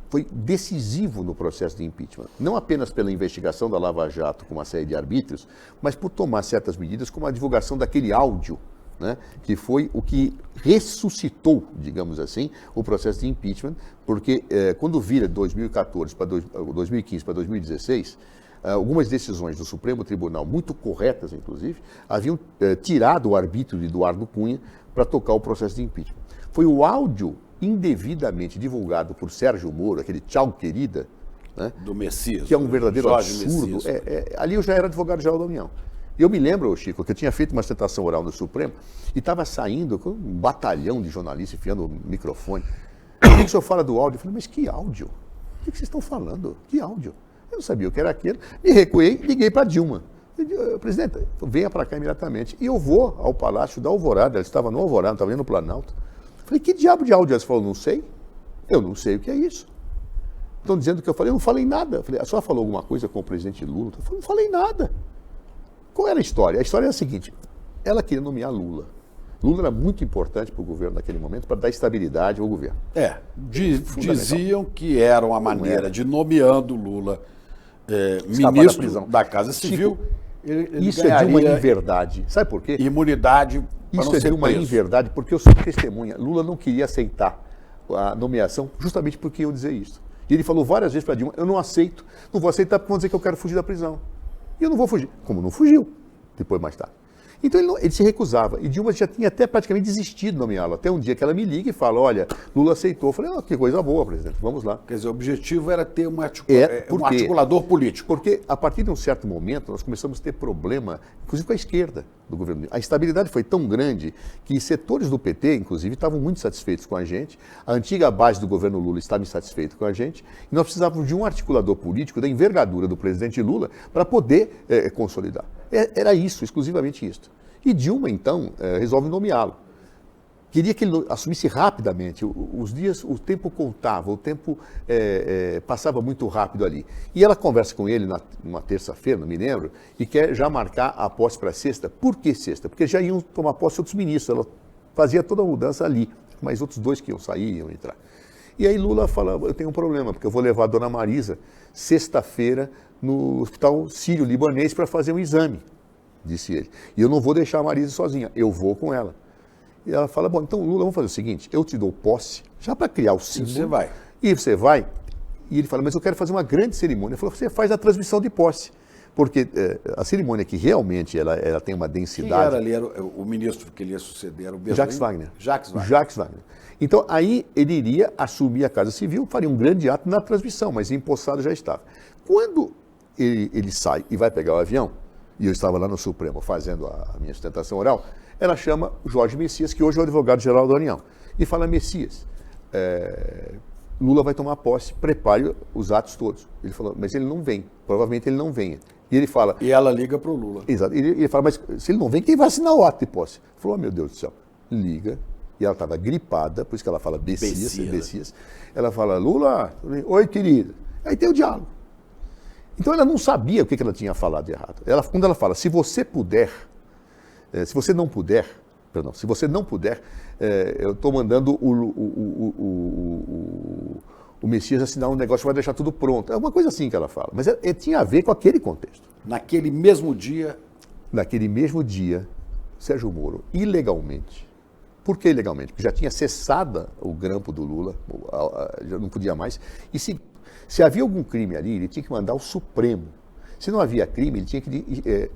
Speaker 2: foi decisivo no processo de impeachment, não apenas pela investigação da Lava Jato com uma série de arbítrios, mas por tomar certas medidas, como a divulgação daquele áudio, né, que foi o que ressuscitou, digamos assim, o processo de impeachment, porque quando vira 2015 para 2016, algumas decisões do Supremo Tribunal, muito corretas inclusive, haviam tirado o arbítrio de Eduardo Cunha para tocar o processo de impeachment. Foi o áudio indevidamente divulgado por Sérgio Moro, aquele tchau querida, né,
Speaker 1: do Messias,
Speaker 2: que é um verdadeiro
Speaker 1: Jorge
Speaker 2: absurdo.
Speaker 1: Messias.
Speaker 2: Ali eu já era advogado-geral da União. Eu me lembro, Chico, que eu tinha feito uma sustentação oral no Supremo e estava saindo com um batalhão de jornalistas enfiando o microfone. O que o senhor fala do áudio? Eu falei, mas que áudio? O que vocês estão falando? Que áudio? Eu não sabia o que era aquilo. Me recuei, liguei para Dilma. Presidente, venha para cá imediatamente. E eu vou ao Palácio da Alvorada. Ela estava no Alvorada, estava ali no Planalto. Falei, que diabo de áudio é esse? Ela falou, não sei. Eu não sei o que é isso. Estão dizendo que eu falei, eu não falei nada. Eu falei, a senhora falou alguma coisa com o presidente Lula? Eu falei, não falei nada. Qual era a história? A história é a seguinte, ela queria nomear Lula. Lula era muito importante para o governo naquele momento, para dar estabilidade ao governo.
Speaker 1: Diziam que era uma maneira de, nomeando Lula ministro da Casa Civil,
Speaker 2: ele isso é de uma inverdade. Sabe por quê?
Speaker 1: Imunidade para
Speaker 2: isso
Speaker 1: não
Speaker 2: é
Speaker 1: ser
Speaker 2: de uma
Speaker 1: preso.
Speaker 2: inverdade, porque eu sou testemunha. Lula não queria aceitar a nomeação justamente porque eu dizer isso. E ele falou várias vezes para Dilma, eu não aceito, não vou aceitar porque vão dizer que eu quero fugir da prisão. E eu não vou fugir. Como não fugiu, depois mais tarde. Então ele se recusava. E Dilma já tinha até praticamente desistido de nomeá-lo. Até um dia que ela me liga e fala, olha, Lula aceitou. Eu falei, que coisa boa, presidente, vamos lá.
Speaker 1: Quer dizer, o objetivo era ter um articulador político.
Speaker 2: Porque a partir de um certo momento nós começamos a ter problema, inclusive com a esquerda do governo. A instabilidade foi tão grande que setores do PT, inclusive, estavam muito satisfeitos com a gente. A antiga base do governo Lula estava insatisfeita com a gente. E nós precisávamos de um articulador político da envergadura do presidente Lula para poder consolidar. Era isso, exclusivamente isso. E Dilma, então, resolve nomeá-lo. Queria que ele assumisse rapidamente. Os dias, o tempo contava, o tempo passava muito rápido ali. E ela conversa com ele numa terça-feira, não me lembro, e quer já marcar a posse para sexta. Por que sexta? Porque já iam tomar posse outros ministros. Ela fazia toda a mudança ali, mas outros dois que iam sair, iam entrar. E aí Lula fala, eu tenho um problema, porque eu vou levar a dona Marisa sexta-feira no Hospital Sírio-Libanês para fazer um exame, disse ele. E eu não vou deixar a Marisa sozinha, eu vou com ela. E ela fala, bom, então Lula, vamos fazer o seguinte, eu te dou posse, já para criar o símbolo.
Speaker 1: E você vai.
Speaker 2: E você vai. E ele fala, mas eu quero fazer uma grande cerimônia. Ele falou, você faz a transmissão de posse. Porque a cerimônia que realmente ela tem uma densidade...
Speaker 1: Quem era ali? Era o ministro que ele ia suceder? Era o Benjamin?
Speaker 2: Jacques Wagner.
Speaker 1: Jacques Wagner.
Speaker 2: Então, aí ele iria assumir a Casa Civil, faria um grande ato na transmissão, mas empossado já estava. Quando ele sai e vai pegar o avião, e eu estava lá no Supremo fazendo a minha sustentação oral, ela chama Jorge Messias, que hoje é o advogado-geral da União, e fala, Messias, Lula vai tomar posse, prepare os atos todos. Ele falou, mas ele não vem, provavelmente ele não venha. E ele fala...
Speaker 1: E ela liga para o Lula.
Speaker 2: Exato. Ele fala, mas se ele não vem, quem vai assinar o ato de posse? Ele falou, meu Deus do céu, liga. E ela estava gripada, por isso que ela fala Messias. Ela fala, Lula, oi, querida. Aí tem o diálogo. Então ela não sabia o que ela tinha falado de errado. Quando ela fala, se você não puder, eu estou mandando o Messias assinar um negócio que vai deixar tudo pronto. É uma coisa assim que ela fala. Mas tinha a ver com aquele contexto.
Speaker 1: Naquele mesmo dia,
Speaker 2: Sérgio Moro, ilegalmente. Por que ilegalmente? Porque já tinha cessado o grampo do Lula, já não podia mais. E Se havia algum crime ali, ele tinha que mandar ao Supremo. Se não havia crime, ele tinha que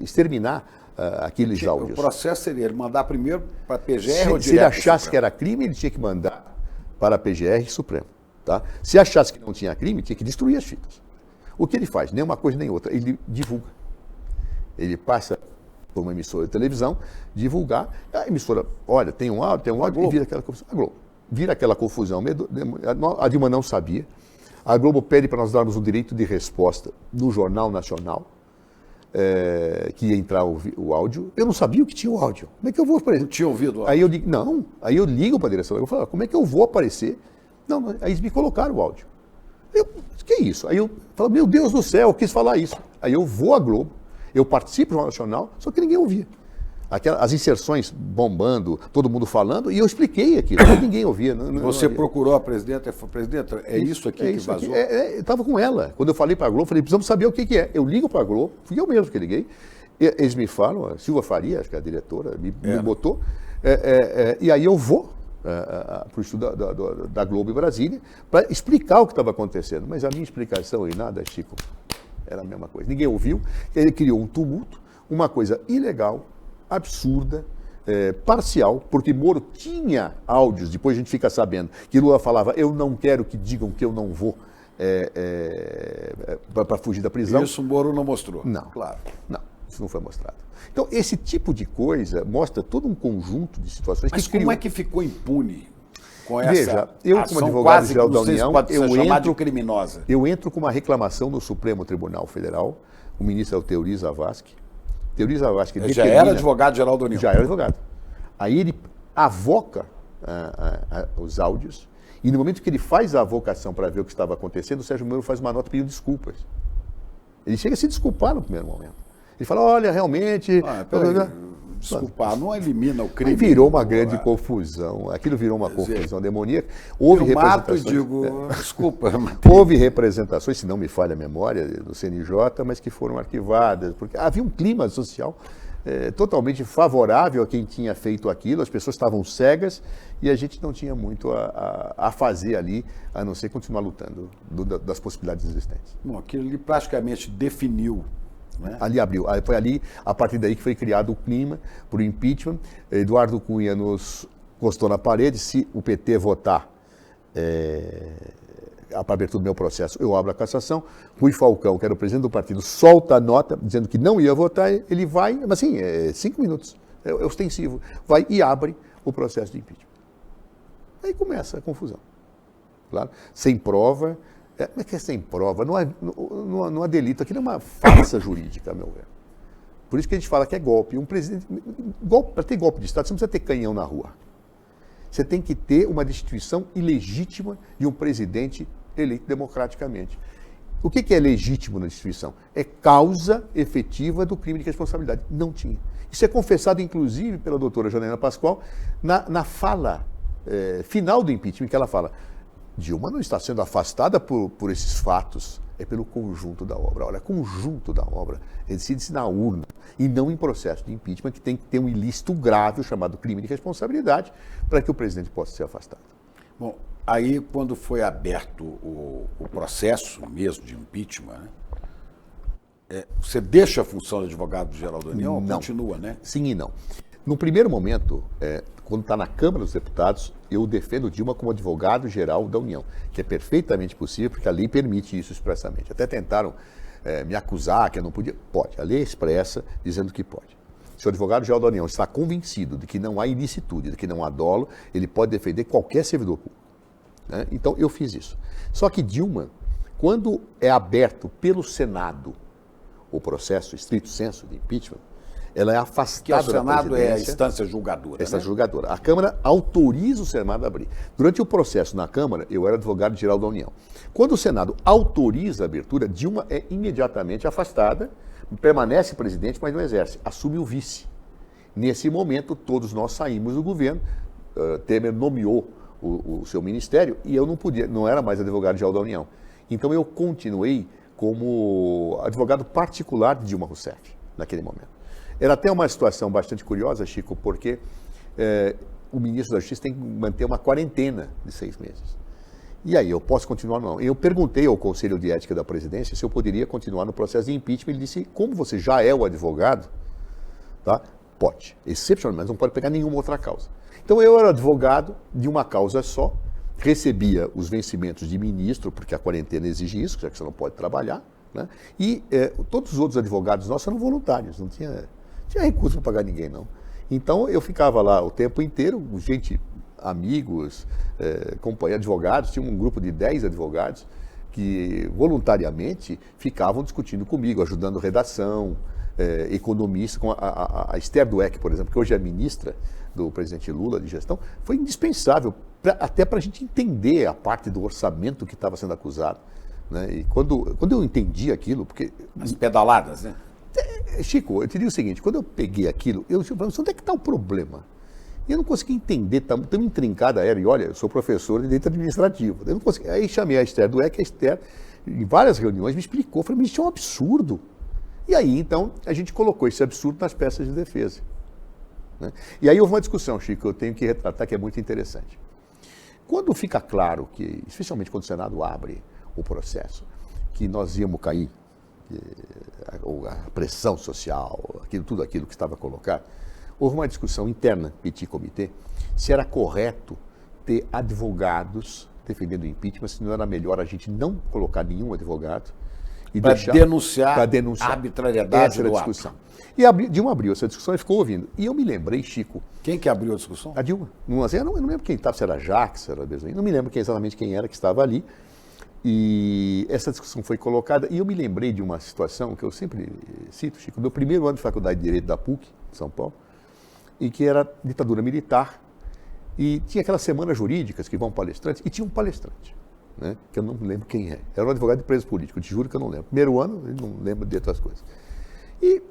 Speaker 2: exterminar aqueles áudios.
Speaker 1: O processo seria ele mandar primeiro para a PGR ou direto?
Speaker 2: Se ele achasse que era crime, ele tinha que mandar para a PGR e Supremo. Tá? Se achasse que não tinha crime, tinha que destruir as fitas. O que ele faz? Nem uma coisa nem outra. Ele divulga. Ele passa por uma emissora de televisão, divulgar. A emissora, olha, tem um áudio, e vira aquela confusão. A Globo. Vira aquela confusão. A Dilma não sabia. A Globo pede para nós darmos o direito de resposta no Jornal Nacional, que ia entrar o áudio. Eu não sabia o que tinha o áudio. Como é que eu vou aparecer?
Speaker 1: Não tinha ouvido o áudio?
Speaker 2: Aí eu digo, não. Aí eu ligo para a direção. Eu falo, como é que eu vou aparecer? Não, aí eles me colocaram o áudio. Que é isso? Aí eu falo, meu Deus do céu, eu quis falar isso. Aí eu vou à Globo, eu participo do Jornal Nacional, só que ninguém ouvia. As inserções bombando, todo mundo falando, e eu expliquei aquilo, mas ninguém ouvia.
Speaker 1: Você procurou a presidenta e falou, presidenta, é isso aqui que vazou?
Speaker 2: Eu estava com ela. Quando eu falei para a Globo, falei, precisamos saber o que é. Eu ligo para a Globo, fui eu mesmo que liguei, eles me falam, a Silva Faria, acho que é a diretora, me botou, e aí eu vou para o estudo da Globo em Brasília para explicar o que estava acontecendo. Mas a minha explicação e nada, Chico, era a mesma coisa. Ninguém ouviu, ele criou um tumulto, uma coisa ilegal, absurda, parcial, porque Moro tinha áudios, depois a gente fica sabendo que Lula falava, eu não quero que digam que eu não vou para fugir da prisão.
Speaker 1: Isso o Moro não mostrou?
Speaker 2: Não.
Speaker 1: Claro.
Speaker 2: Não, isso não foi mostrado. Então, esse tipo de coisa mostra todo um conjunto de situações
Speaker 1: Mas
Speaker 2: que criou.
Speaker 1: como é que ficou impune com essa
Speaker 2: Veja, eu
Speaker 1: ação
Speaker 2: como advogado-geral da
Speaker 1: quase,
Speaker 2: União,
Speaker 1: criminosa?
Speaker 2: Eu entro com uma reclamação no Supremo Tribunal Federal, o ministro é o Teori Zavascki. Teori Zavascki
Speaker 1: já era advogado-geral da União?
Speaker 2: Já era advogado. Aí ele avoca os áudios, e no momento que ele faz a avocação para ver o que estava acontecendo, o Sérgio Moro faz uma nota pedindo desculpas. Ele chega a se desculpar no primeiro momento. Ele fala, olha, realmente...
Speaker 1: Desculpar, não elimina o crime.
Speaker 2: Aí virou uma grande confusão. Aquilo virou uma confusão demoníaca. Houve representações.
Speaker 1: Eu mato e digo, desculpa.
Speaker 2: Houve representações, se não me falha a memória, do CNJ, mas que foram arquivadas, porque havia um clima social totalmente favorável a quem tinha feito aquilo, as pessoas estavam cegas e a gente não tinha muito a fazer ali, a não ser continuar lutando das possibilidades existentes.
Speaker 1: Bom, aquilo ali praticamente definiu. Né?
Speaker 2: Ali abriu, foi ali, a partir daí que foi criado o clima para o impeachment. Eduardo Cunha nos encostou na parede, se o PT votar a abertura do meu processo, eu abro a cassação. Rui Falcão, que era o presidente do partido, solta a nota dizendo que não ia votar, ele vai, mas assim, 5 minutos, é ostensivo, vai e abre o processo de impeachment. Aí começa a confusão, claro, sem prova. Como é que é sem prova? Não há delito. Aquilo é uma farsa jurídica, a meu ver. Por isso que a gente fala que é golpe. Para ter golpe de Estado, você não precisa ter canhão na rua. Você tem que ter uma destituição ilegítima de um presidente eleito democraticamente. O que é legítimo na destituição? É causa efetiva do crime de responsabilidade. Não tinha. Isso é confessado, inclusive, pela doutora Janaína Pascoal na fala final do impeachment, que ela fala: Dilma não está sendo afastada por esses fatos, é pelo conjunto da obra. Olha, conjunto da obra decide-se na urna e não em processo de impeachment, que tem que ter um ilícito grave, chamado crime de responsabilidade, para que o presidente possa ser afastado.
Speaker 1: Bom, aí quando foi aberto o processo mesmo de impeachment, né, você deixa a função de advogado-geral da União ou continua, né?
Speaker 2: Sim e não. No primeiro momento, quando está na Câmara dos Deputados, eu defendo Dilma como advogado-geral da União, que é perfeitamente possível, porque a lei permite isso expressamente. Até tentaram me acusar que eu não podia. Pode, a lei é expressa dizendo que pode. Se o advogado-geral da União está convencido de que não há ilicitude, de que não há dolo, ele pode defender qualquer servidor público. Né? Então, eu fiz isso. Só que Dilma, quando é aberto pelo Senado o processo, estrito sensu, de impeachment, ela é afastada da presidência.
Speaker 1: Que o Senado é a instância julgadora.
Speaker 2: Instância julgadora. A Câmara autoriza o Senado a abrir. Durante o processo na Câmara, eu era advogado-geral da União. Quando o Senado autoriza a abertura, Dilma é imediatamente afastada, permanece presidente, mas não exerce. Assume o vice. Nesse momento, todos nós saímos do governo. Temer nomeou o seu ministério e eu não era mais advogado-geral da União. Então eu continuei como advogado particular de Dilma Rousseff, naquele momento. Era até uma situação bastante curiosa, Chico, porque o ministro da Justiça tem que manter uma quarentena de 6 meses. E aí, eu posso continuar ou não? Eu perguntei ao Conselho de Ética da Presidência se eu poderia continuar no processo de impeachment. Ele disse, como você já é o advogado, tá? Pode. Excepcionalmente, mas não pode pegar nenhuma outra causa. Então, eu era advogado de uma causa só, recebia os vencimentos de ministro, porque a quarentena exige isso, já que você não pode trabalhar, né? E todos os outros advogados nossos eram voluntários, não tinha recurso para pagar ninguém, não. Então, eu ficava lá o tempo inteiro, gente, amigos, companheiros, advogados, tinha um grupo de 10 advogados que voluntariamente ficavam discutindo comigo, ajudando redação, economista, com a Esther Dweck, por exemplo, que hoje é ministra do presidente Lula de gestão, foi indispensável, até para a gente entender a parte do orçamento que estava sendo acusado. Né? E quando eu entendi aquilo, porque...
Speaker 1: As pedaladas, né?
Speaker 2: Chico, eu te digo o seguinte, quando eu peguei aquilo, eu disse, onde é que está o problema? E eu não consegui entender, tão intrincada era, e olha, eu sou professor de direito administrativo. Eu não consegui, aí chamei a Esther Dweck, a Esther, em várias reuniões, me explicou, falei, mas isso é um absurdo. E aí, então, a gente colocou esse absurdo nas peças de defesa. Né? E aí houve uma discussão, Chico, que eu tenho que retratar, que é muito interessante. Quando fica claro que, especialmente quando o Senado abre o processo, que nós íamos cair, a pressão social, tudo aquilo que estava colocado, houve uma discussão interna, petit comitê, se era correto ter advogados defendendo o impeachment, se não era melhor a gente não colocar nenhum advogado e
Speaker 1: para
Speaker 2: deixar...
Speaker 1: denunciar
Speaker 2: a
Speaker 1: arbitrariedade
Speaker 2: essa era a
Speaker 1: do
Speaker 2: discussão. E Dilma abriu essa discussão e ficou ouvindo. E eu me lembrei, Chico...
Speaker 1: Quem que abriu a discussão?
Speaker 2: A Dilma. Eu não lembro quem estava, se era Jacques, se era Bezoin, não me lembro exatamente quem era que estava ali. E essa discussão foi colocada, e eu me lembrei de uma situação que eu sempre cito, Chico, do primeiro ano de Faculdade de Direito da PUC, de São Paulo, e que era ditadura militar, e tinha aquelas semanas jurídicas que vão palestrantes, e tinha um palestrante, né, que eu não lembro quem é. Era um advogado de preso político, eu te juro que eu não lembro. Primeiro ano, eu não lembro de outras coisas. E,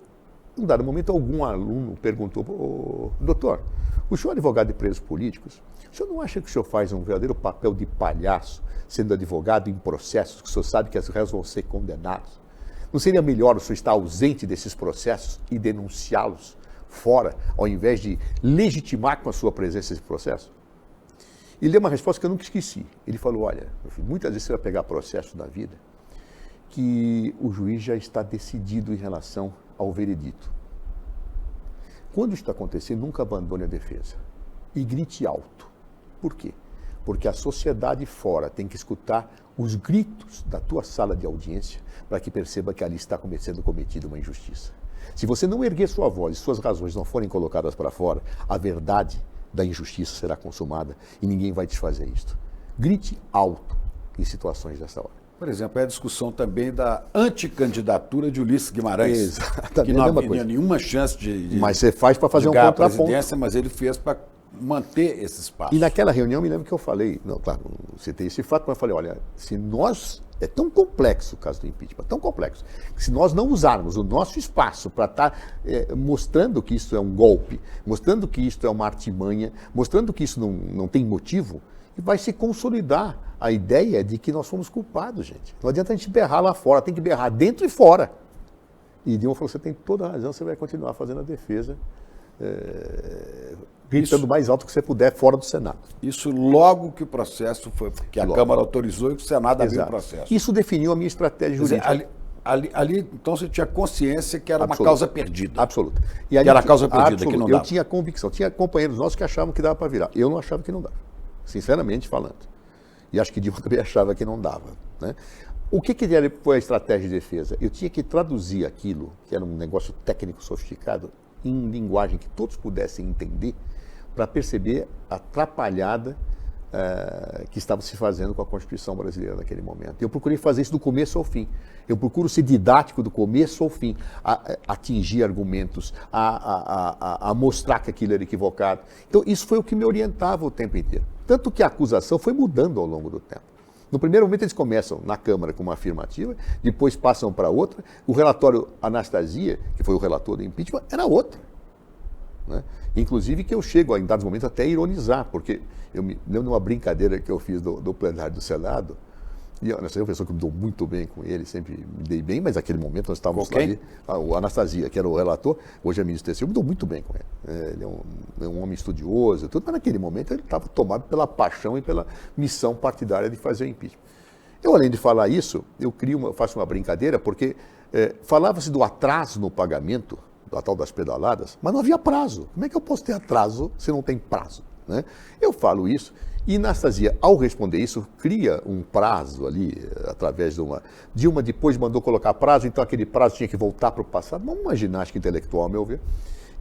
Speaker 2: em um dado momento, algum aluno perguntou, doutor, o senhor é advogado de presos políticos, o senhor não acha que o senhor faz um verdadeiro papel de palhaço, sendo advogado em processos que o senhor sabe que as réus vão ser condenados? Não seria melhor o senhor estar ausente desses processos e denunciá-los fora, ao invés de legitimar com a sua presença esse processo? Ele deu uma resposta que eu nunca esqueci. Ele falou, olha, meu filho, muitas vezes você vai pegar processos da vida que o juiz já está decidido em relação ao veredito. Quando isso está acontecendo, nunca abandone a defesa. E grite alto. Por quê? Porque a sociedade fora tem que escutar os gritos da tua sala de audiência para que perceba que ali está sendo cometida uma injustiça. Se você não erguer sua voz e suas razões não forem colocadas para fora, a verdade da injustiça será consumada e ninguém vai desfazer isto. Grite alto em situações dessa hora.
Speaker 1: Por exemplo, é a discussão também da anticandidatura de Ulisses Guimarães,
Speaker 2: Exatamente,
Speaker 1: que não havia nenhuma chance
Speaker 2: mas você faz para fazer um
Speaker 1: ganhar a
Speaker 2: contraponto.
Speaker 1: presidência, mas ele fez para manter esse espaço.
Speaker 2: E naquela reunião, me lembro que eu falei, não, claro, não citei esse fato, mas eu falei, olha, se nós, é tão complexo o caso do impeachment, tão complexo, que se nós não usarmos o nosso espaço para estar mostrando que isso é um golpe, mostrando que isso é uma artimanha, mostrando que isso não tem motivo, vai se consolidar a ideia de que nós somos culpados, gente. Não adianta a gente berrar lá fora, tem que berrar dentro e fora. E Dilma falou, você tem toda a razão, você vai continuar fazendo a defesa, gritando mais alto que você puder fora do Senado.
Speaker 1: Isso logo que o processo foi, porque a Câmara autorizou e o Senado abriu o processo.
Speaker 2: Isso definiu a minha estratégia jurídica.
Speaker 1: Quer dizer, ali, então, você tinha consciência que era uma causa perdida.
Speaker 2: Absoluta.
Speaker 1: E ali, era a causa perdida, que não dava.
Speaker 2: Eu tinha convicção. Tinha companheiros nossos que achavam que dava para virar. Eu não achava que não dava, sinceramente falando. E acho que Dilma também achava que não dava. Né? O que foi a estratégia de defesa? Eu tinha que traduzir aquilo, que era um negócio técnico sofisticado, em linguagem que todos pudessem entender, para perceber a atrapalhada que estava se fazendo com a Constituição brasileira naquele momento. Eu procurei fazer isso do começo ao fim. Eu procuro ser didático do começo ao fim, a atingir argumentos, a mostrar que aquilo era equivocado. Então, isso foi o que me orientava o tempo inteiro. Tanto que a acusação foi mudando ao longo do tempo. No primeiro momento, eles começam na Câmara com uma afirmativa, depois passam para outra. O relatório Anastasia, que foi o relator do impeachment, era outra. Né? Inclusive que eu chego, em dados momentos, até a ironizar, porque eu me lembro de uma brincadeira que eu fiz do plenário do Senado, E a Anastasia é uma pessoa que eu me dou muito bem com ele, sempre me dei bem, mas naquele momento nós estávamos
Speaker 1: Com quem?
Speaker 2: ali. O Anastasia, que era o relator, hoje é ministro do TCU, eu me dou muito bem com ele. Ele é um homem estudioso, tudo, mas naquele momento ele estava tomado pela paixão e pela missão partidária de fazer o impeachment. Eu, além de falar isso, eu faço uma brincadeira, porque falava-se do atraso no pagamento, da tal das pedaladas, mas não havia prazo. Como é que eu posso ter atraso se não tem prazo? Né? Eu falo isso. E Anastasia, ao responder isso, cria um prazo ali, através de uma... Dilma depois mandou colocar prazo, então aquele prazo tinha que voltar para o passado. Uma ginástica intelectual, ao meu ver.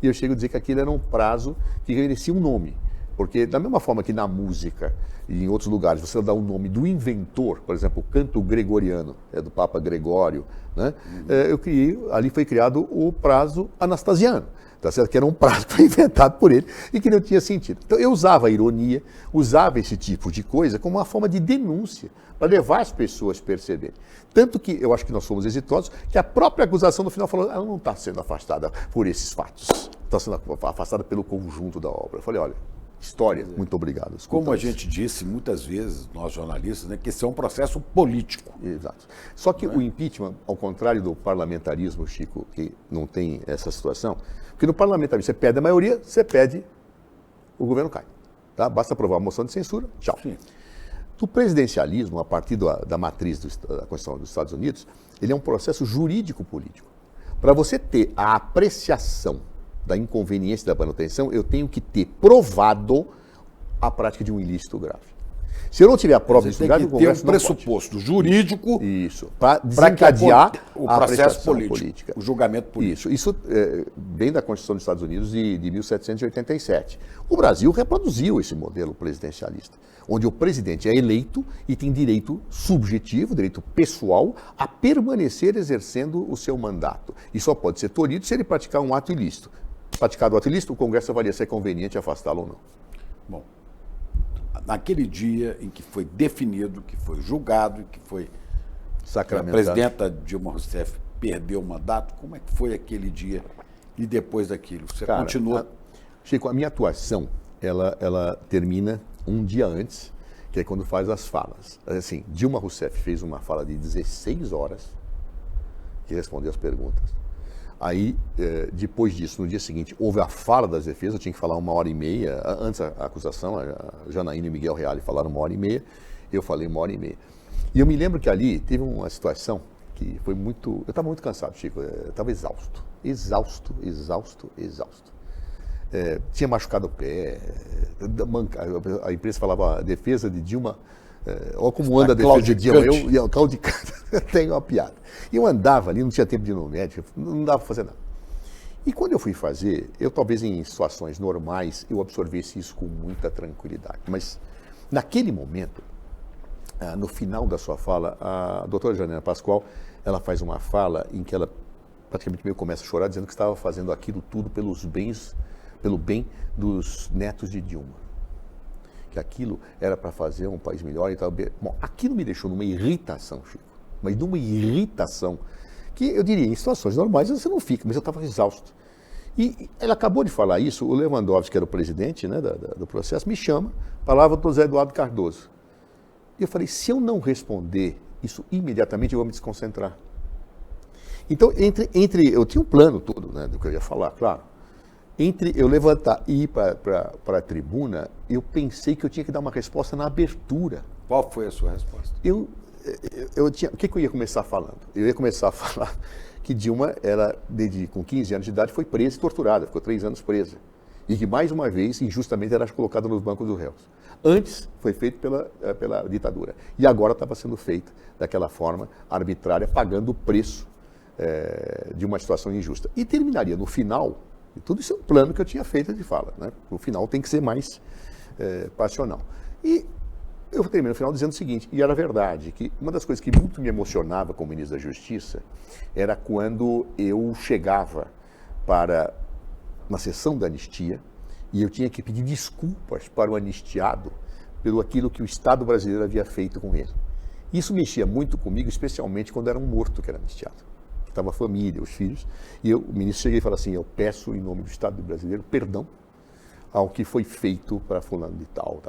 Speaker 2: E eu chego a dizer que aquilo era um prazo que merecia um nome. Porque, da mesma forma que na música e em outros lugares você dá o nome do inventor, por exemplo, o canto gregoriano, do Papa Gregório, né? Ali foi criado o prazo anastasiano. Tá certo? Que era um prazo que foi inventado por ele e que não tinha sentido. Então eu usava a ironia, usava esse tipo de coisa como uma forma de denúncia, para levar as pessoas a perceberem. Tanto que eu acho que nós fomos exitosos, que a própria acusação no final falou, ela não está sendo afastada por esses fatos, está sendo afastada pelo conjunto da obra. Eu falei, olha, história, muito obrigado.
Speaker 1: Como a gente disse muitas vezes, nós jornalistas, né, que esse é um processo político.
Speaker 2: Exato. Só que o impeachment, ao contrário do parlamentarismo, Chico, que não tem essa situação, porque no parlamentarismo você pede a maioria, você pede, o governo cai. Tá? Basta aprovar a moção de censura, tchau.
Speaker 1: Sim.
Speaker 2: No presidencialismo, a partir da matriz da Constituição dos Estados Unidos, ele é um processo jurídico-político. Para você ter a apreciação da inconveniência da manutenção, eu tenho que ter provado a prática de um ilícito grave. Se eu não tiver a prova disso grave, o Congresso
Speaker 1: tem um pressuposto jurídico
Speaker 2: para desencadear
Speaker 1: o
Speaker 2: a
Speaker 1: processo
Speaker 2: política,
Speaker 1: o julgamento político.
Speaker 2: Isso vem da Constituição dos Estados Unidos de 1787. O Brasil reproduziu esse modelo presidencialista, onde o presidente é eleito e tem direito subjetivo, direito pessoal, a permanecer exercendo o seu mandato. E só pode ser tolhido se ele praticar um ato ilícito. Praticado o ato ilícito, o Congresso avalia se é conveniente afastá-lo ou não.
Speaker 1: Bom, naquele dia em que foi definido, que foi julgado, que foi
Speaker 2: sacramentado,
Speaker 1: a presidenta Dilma Rousseff perdeu o mandato, como é que foi aquele dia e depois daquilo? Você continua...
Speaker 2: Chico, a minha atuação, ela termina um dia antes, que é quando faz as falas. Assim, Dilma Rousseff fez uma fala de 16 horas, que respondeu as perguntas. Aí, depois disso, no dia seguinte, houve a fala das defesas, eu tinha que falar 1h30, antes a acusação, a Janaína e o Miguel Reale falaram 1h30, eu falei 1h30. E eu me lembro que ali teve uma situação que foi muito... Eu estava muito cansado, Chico, eu estava exausto. Tinha machucado o pé, a imprensa falava a defesa de Dilma... olha como anda a defesa de Dilma, eu claudicante, tenho uma piada. E eu andava ali, não tinha tempo de ir no médico, não dava para fazer nada. E quando eu fui fazer, eu talvez em situações normais, eu absorvesse isso com muita tranquilidade. Mas naquele momento, no final da sua fala, a doutora Janina Pascoal, ela faz uma fala em que ela praticamente meio começa a chorar, dizendo que estava fazendo aquilo tudo pelo bem dos netos de Dilma. Que aquilo era para fazer um país melhor e tal. Bom, aquilo me deixou numa irritação, Chico. Mas numa irritação que eu diria, em situações normais você não fica, mas eu estava exausto. E ela acabou de falar isso, o Lewandowski, que era o presidente, né, do processo, me chama, falava do José Eduardo Cardoso. E eu falei, se eu não responder isso imediatamente, eu vou me desconcentrar. Então, eu tinha um plano todo, né, do que eu ia falar, claro. Entre eu levantar e ir para a tribuna, eu pensei que eu tinha que dar uma resposta na abertura.
Speaker 1: Qual foi a sua resposta?
Speaker 2: O que eu ia começar falando? Eu ia começar a falar que Dilma, com 15 anos de idade, foi presa e torturada, ficou 3 anos presa. E que, mais uma vez, injustamente, era colocada nos bancos dos réus. Antes foi feito pela ditadura. E agora estava sendo feito daquela forma arbitrária, pagando o preço de uma situação injusta. E terminaria no final... E tudo isso é um plano que eu tinha feito de fala, né? O final tem que ser mais passional. E eu terminei no final dizendo o seguinte, e era verdade, que uma das coisas que muito me emocionava como ministro da Justiça era quando eu chegava para uma sessão da anistia e eu tinha que pedir desculpas para o anistiado pelo aquilo que o Estado brasileiro havia feito com ele. Isso mexia muito comigo, especialmente quando era um morto que era anistiado. Estava a família, os filhos, e o ministro cheguei e falou assim, eu peço em nome do Estado brasileiro perdão ao que foi feito para fulano de tal.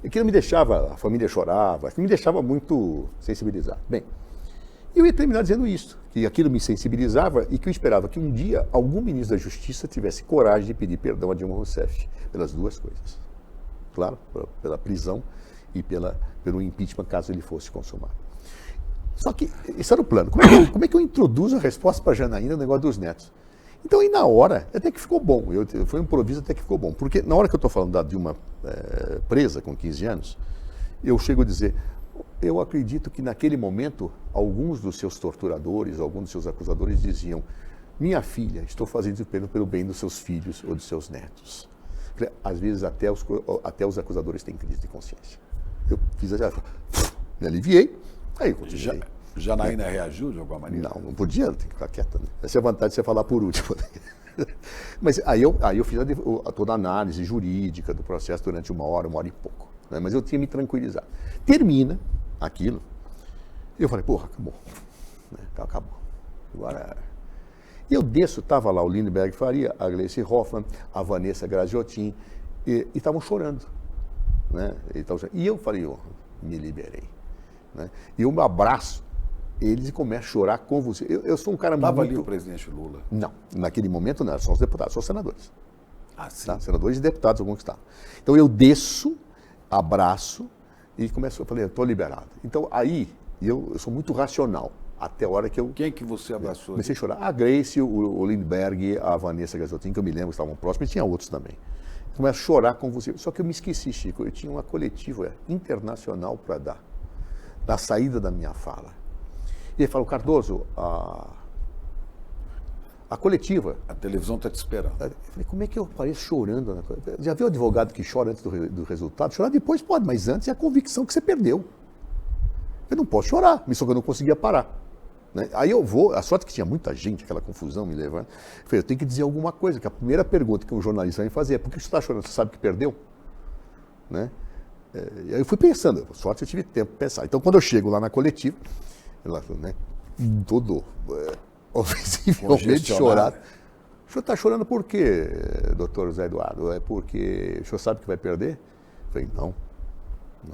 Speaker 2: Aquilo me deixava, a família chorava, aquilo me deixava muito sensibilizado. Bem, eu ia terminar dizendo isso, que aquilo me sensibilizava e que eu esperava que um dia algum ministro da Justiça tivesse coragem de pedir perdão a Dilma Rousseff pelas duas coisas. Claro, pela prisão e pelo impeachment, caso ele fosse consumado. Só que esse era o plano. Como é que eu introduzo a resposta para a Janaína no negócio dos netos? Então, aí na hora, até que ficou bom. Foi um improviso até que ficou bom. Porque na hora que eu estou falando da Dilma presa com 15 anos, eu chego a dizer, eu acredito que naquele momento, alguns dos seus torturadores, alguns dos seus acusadores diziam, minha filha, estou fazendo isso pelo bem dos seus filhos ou dos seus netos. Às vezes até os acusadores têm crise de consciência. Eu fiz me aliviei, aí eu continuei.
Speaker 1: Janaína reagiu de alguma maneira?
Speaker 2: Não podia, tem que ficar quieta. Né? Essa é a vantagem de você falar por último. Mas aí eu fiz toda a análise jurídica do processo durante uma hora e pouco. Né? Mas eu tinha me tranquilizado. Termina aquilo, e eu falei, porra, acabou. Né? Acabou. Agora... E eu desço, estava lá o Lindbergh Faria, a Gleice Hoffmann, a Vanessa Graziotin, e estavam chorando. Né? E eu falei, me liberei. Né? E eu me abraço eles e começo a chorar com você. Eu sou um cara muito...
Speaker 1: Estava ali o presidente Lula?
Speaker 2: Não, naquele momento não, eram só os deputados, só os senadores.
Speaker 1: Ah, sim.
Speaker 2: Tá? Senadores e deputados, alguns que estavam. Então eu desço, abraço e começo, eu falei, eu estou liberado. Então aí, eu sou muito racional. Até a hora que eu...
Speaker 1: Quem que você abraçou?
Speaker 2: Comecei a chorar. A Grace, o Lindbergh, a Vanessa Graziotin, que eu me lembro que estavam próximos, e tinha outros também. Começo a chorar com você. Só que eu me esqueci, Chico, eu tinha uma coletiva internacional para dar, na saída da minha fala. E ele falou, Cardoso, a coletiva...
Speaker 1: A televisão está te esperando.
Speaker 2: Eu falei, como é que eu pareço chorando? Já viu advogado que chora antes do resultado? Chorar depois pode, mas antes é a convicção que você perdeu. Eu não posso chorar, só que eu não conseguia parar. Né? Aí eu vou, a sorte que tinha muita gente, aquela confusão me levando. Eu falei, eu tenho que dizer alguma coisa, que a primeira pergunta que um jornalista vai fazer é, por que você está chorando? Você sabe que perdeu? Né? E aí eu fui pensando, sorte eu tive tempo para pensar. Então quando eu chego lá na coletiva, ela, né, todo ofensivelmente chorado. O senhor está chorando por quê, doutor José Eduardo? É porque o senhor sabe que vai perder? Eu falei, não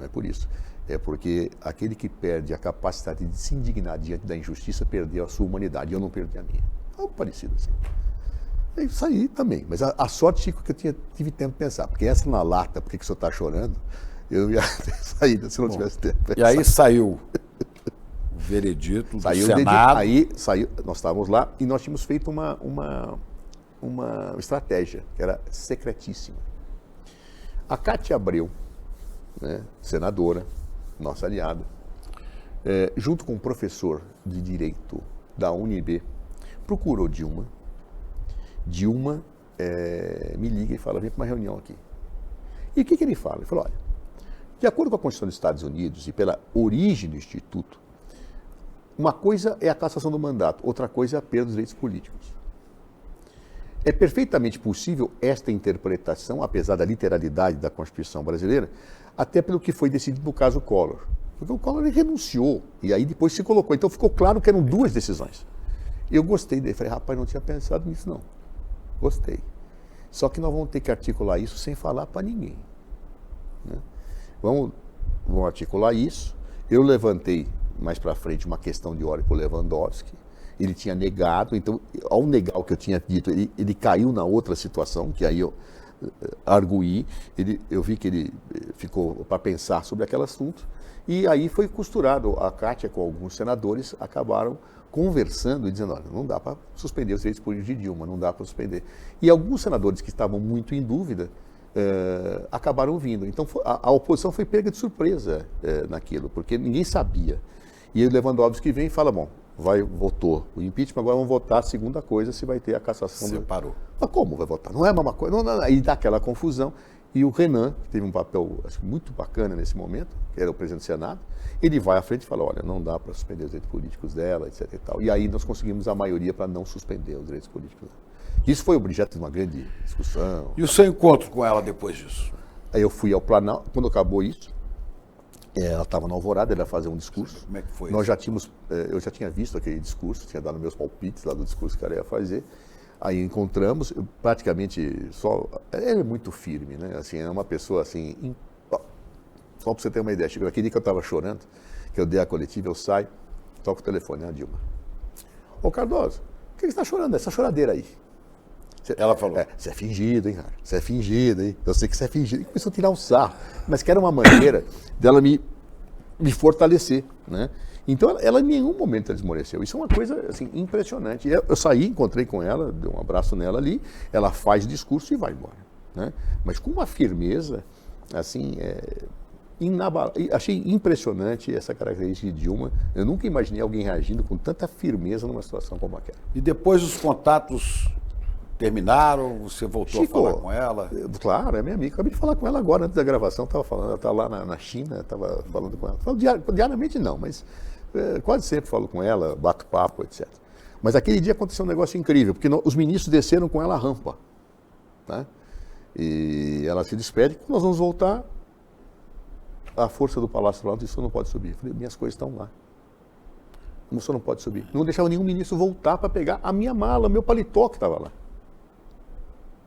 Speaker 2: é por isso. É porque aquele que perde a capacidade de se indignar diante da injustiça perdeu a sua humanidade, eu não perdi a minha. Algo parecido assim. Eu saí também, mas a sorte, Chico, que eu tive tempo de pensar, porque essa na lata, por que o senhor está chorando, eu ia ter saído se não tivesse tempo.
Speaker 1: E aí saiu o veredito do Senado.
Speaker 2: Aí saiu, nós estávamos lá e nós tínhamos feito uma estratégia, que era secretíssima. A Cátia Abreu, né, senadora, nossa aliada, junto com um professor de Direito da UNB, procurou Dilma. Dilma me liga e fala, vem para uma reunião aqui. E o que ele fala? Ele falou, olha, de acordo com a Constituição dos Estados Unidos e pela origem do Instituto, uma coisa é a cassação do mandato, outra coisa é a perda dos direitos políticos. É perfeitamente possível esta interpretação, apesar da literalidade da Constituição brasileira, até pelo que foi decidido no caso Collor. Porque o Collor renunciou e aí depois se colocou. Então ficou claro que eram duas decisões. Eu gostei dele. Falei, rapaz, não tinha pensado nisso não. Gostei. Só que nós vamos ter que articular isso sem falar para ninguém. Né? Vamos articular isso. Eu levantei mais para frente uma questão de ordem para o Lewandowski. Ele tinha negado, então, ao negar o que eu tinha dito, ele caiu na outra situação, que aí eu arguí, eu vi que ele ficou para pensar sobre aquele assunto, e aí foi costurado. A Cátia com alguns senadores acabaram conversando e dizendo, olha, não dá para suspender os direitos políticos de Dilma, não dá para suspender. E alguns senadores que estavam muito em dúvida acabaram vindo. Então a oposição foi pega de surpresa naquilo, porque ninguém sabia. E aí o Lewandowski vem e fala, bom, votou o impeachment, agora vamos votar a segunda coisa, se vai ter a cassação.
Speaker 1: Separou.
Speaker 2: Mas como vai votar? Não é a mesma coisa. Não. Aí dá aquela confusão. E o Renan, que teve um papel acho, muito bacana nesse momento, que era o presidente do Senado, ele vai à frente e fala, olha, não dá para suspender os direitos políticos dela, etc. E tal. E aí nós conseguimos a maioria para não suspender os direitos políticos dela. Isso foi objeto de uma grande discussão.
Speaker 1: E o seu encontro com ela depois disso?
Speaker 2: Aí eu fui ao Planalto, quando acabou isso, ela estava na Alvorada, ela ia fazer um discurso.
Speaker 1: Como é que foi?
Speaker 2: Nós já tínhamos, eu já tinha visto aquele discurso, tinha dado meus palpites lá do discurso que ela ia fazer. Aí encontramos, praticamente só. Ela é muito firme, né? Assim, é uma pessoa assim, Só para você ter uma ideia, Chico, aquele dia que eu estava chorando, que eu dei a coletiva, eu saio, toco o telefone, a Dilma. Ô Cardoso, por que você está chorando? Essa choradeira aí.
Speaker 1: Ela falou.
Speaker 2: Você é fingido, hein, cara? Você é fingido, hein? Eu sei que você é fingido. E começou a tirar um sarro. Mas que era uma maneira dela me fortalecer, né? Então, ela em nenhum momento desmoreceu. Isso é uma coisa, assim, impressionante. Eu saí, encontrei com ela, dei um abraço nela ali, ela faz o discurso e vai embora, né? Mas com uma firmeza, assim, achei impressionante essa característica de Dilma. Eu nunca imaginei alguém reagindo com tanta firmeza numa situação como aquela.
Speaker 1: E depois os contatos terminaram, você voltou a falar com ela?
Speaker 2: Claro, é minha amiga. Acabei de falar com ela agora, antes da gravação, estava falando, ela está lá na China, estava falando com ela. Falo diariamente não, mas quase sempre falo com ela, bato papo, etc. Mas aquele dia aconteceu um negócio incrível, porque os ministros desceram com ela a rampa, né? E ela se despede, quando nós vamos voltar, a força do Palácio Planalto disse, o senhor não pode subir. Eu falei, minhas coisas estão lá. O senhor não pode subir. Não deixava nenhum ministro voltar para pegar a minha mala, meu paletó que estava lá.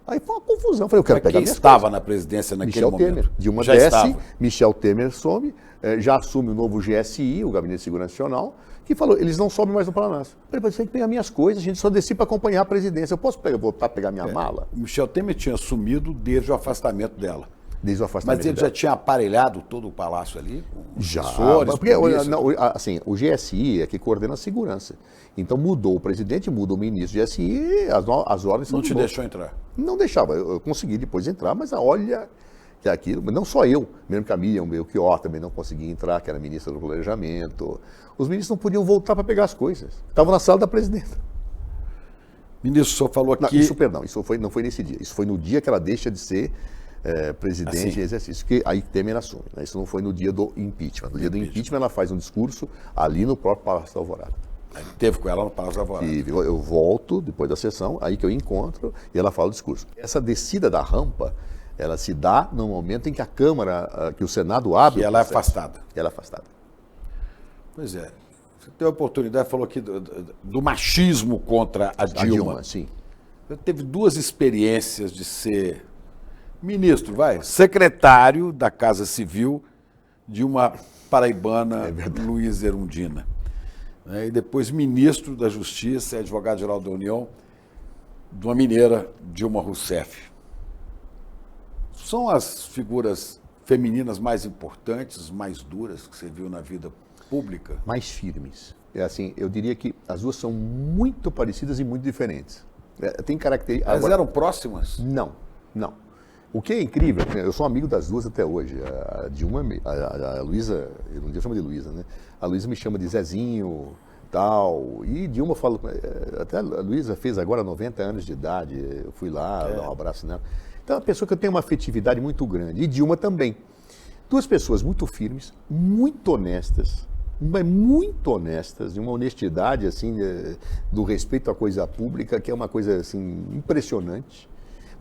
Speaker 2: Aí foi uma confusão. Eu falei, eu quero pegar minhas
Speaker 1: estava
Speaker 2: coisas.
Speaker 1: na presidência naquele
Speaker 2: Michel
Speaker 1: momento?
Speaker 2: Temer. Dilma
Speaker 1: Já
Speaker 2: desce,
Speaker 1: estava.
Speaker 2: Michel Temer some, já assume o novo GSI, o Gabinete de Segurança Nacional, que falou, eles não sobem mais no Palácio. Eu falei, você tem que pegar minhas coisas, a gente só desci para acompanhar a presidência. Eu posso voltar a pegar minha mala?
Speaker 1: O Michel Temer tinha assumido desde o afastamento dela.
Speaker 2: Desde o afastamento
Speaker 1: Mas ele
Speaker 2: dela.
Speaker 1: já tinha aparelhado todo o palácio ali? Com
Speaker 2: Já,
Speaker 1: assessores,
Speaker 2: porque
Speaker 1: polícia?
Speaker 2: assim, o GSI é que coordena a segurança. Então mudou o presidente, muda o ministro do GSI, as ordens são
Speaker 1: Não te
Speaker 2: de novo.
Speaker 1: deixou entrar?
Speaker 2: Não deixava, eu consegui depois entrar, mas olha que aquilo, não só eu, mesmo que a Miriam Belchior também não conseguia entrar, que era ministra do planejamento. Os ministros não podiam voltar para pegar as coisas. Estavam na sala da presidenta.
Speaker 1: Ministro, o senhor falou
Speaker 2: Não,
Speaker 1: aqui...
Speaker 2: isso não foi nesse dia. Isso foi no dia que ela deixa de ser presidente
Speaker 1: Assim.
Speaker 2: em exercício, que aí Temer assume. Né? Isso não foi no dia do impeachment. No dia do impeachment ela faz um discurso ali no próprio Palácio da Alvorada.
Speaker 1: Ele teve com ela no Palácio da Alvorada.
Speaker 2: E eu volto depois da sessão, aí que eu encontro e ela fala o discurso. Essa descida da rampa, ela se dá no momento em que a Câmara, que o Senado abre.
Speaker 1: Que ela é afastada.
Speaker 2: Ela é afastada.
Speaker 1: Pois é. Você teve a oportunidade, falou aqui do machismo contra a Dilma.
Speaker 2: A Dilma, sim.
Speaker 1: Eu teve duas experiências de ser ministro, secretário da Casa Civil de uma paraibana, Luiz Erundina. E depois ministro da Justiça e advogado-geral da União de uma mineira, Dilma Rousseff. São as figuras femininas mais importantes, mais duras que você viu na vida pública?
Speaker 2: Mais firmes. Assim, eu diria que as duas são muito parecidas e muito diferentes. Tem características.
Speaker 1: Elas eram próximas?
Speaker 2: Não. O que é incrível, eu sou amigo das duas até hoje. A Dilma, a Luísa, eu não chamo de Luísa, né? A Luísa me chama de Zezinho, tal. E Dilma fala, até a Luísa fez agora 90 anos de idade, eu fui lá, dar um abraço nela. Então é uma pessoa que eu tenho uma afetividade muito grande. E Dilma também. Duas pessoas muito firmes, muito honestas, de uma honestidade, assim, do respeito à coisa pública, que é uma coisa, assim, impressionante,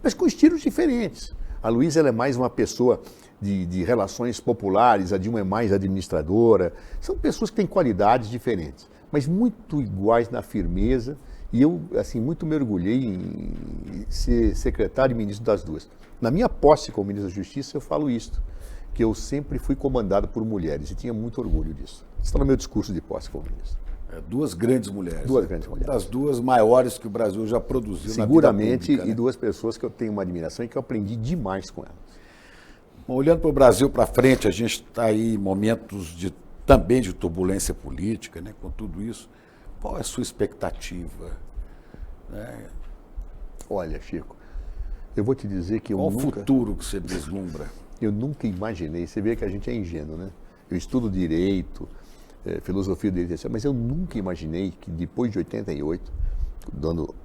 Speaker 2: mas com estilos diferentes. A Luísa, ela é mais uma pessoa de relações populares, a Dilma é mais administradora. São pessoas que têm qualidades diferentes, mas muito iguais na firmeza. E eu, assim, muito me orgulhei em ser secretário e ministro das duas. Na minha posse como ministro da Justiça, eu falo isto, que eu sempre fui comandado por mulheres e tinha muito orgulho disso. Isso está no meu discurso de posse como ministro.
Speaker 1: Duas grandes mulheres.
Speaker 2: Duas grandes mulheres.
Speaker 1: Das duas maiores que o Brasil já produziu
Speaker 2: Seguramente,
Speaker 1: na vida pública,
Speaker 2: e duas pessoas que eu tenho uma admiração e que eu aprendi demais com elas.
Speaker 1: Bom, olhando para o Brasil para frente, a gente está aí em momentos também de turbulência política, né? Com tudo isso. Qual é a sua expectativa?
Speaker 2: Olha, Chico, eu vou te dizer que
Speaker 1: Qual o futuro que você vislumbra?
Speaker 2: Eu nunca imaginei, você vê que a gente é ingênuo, né? Eu estudo direito, filosofia do direito, mas eu nunca imaginei que depois de 88,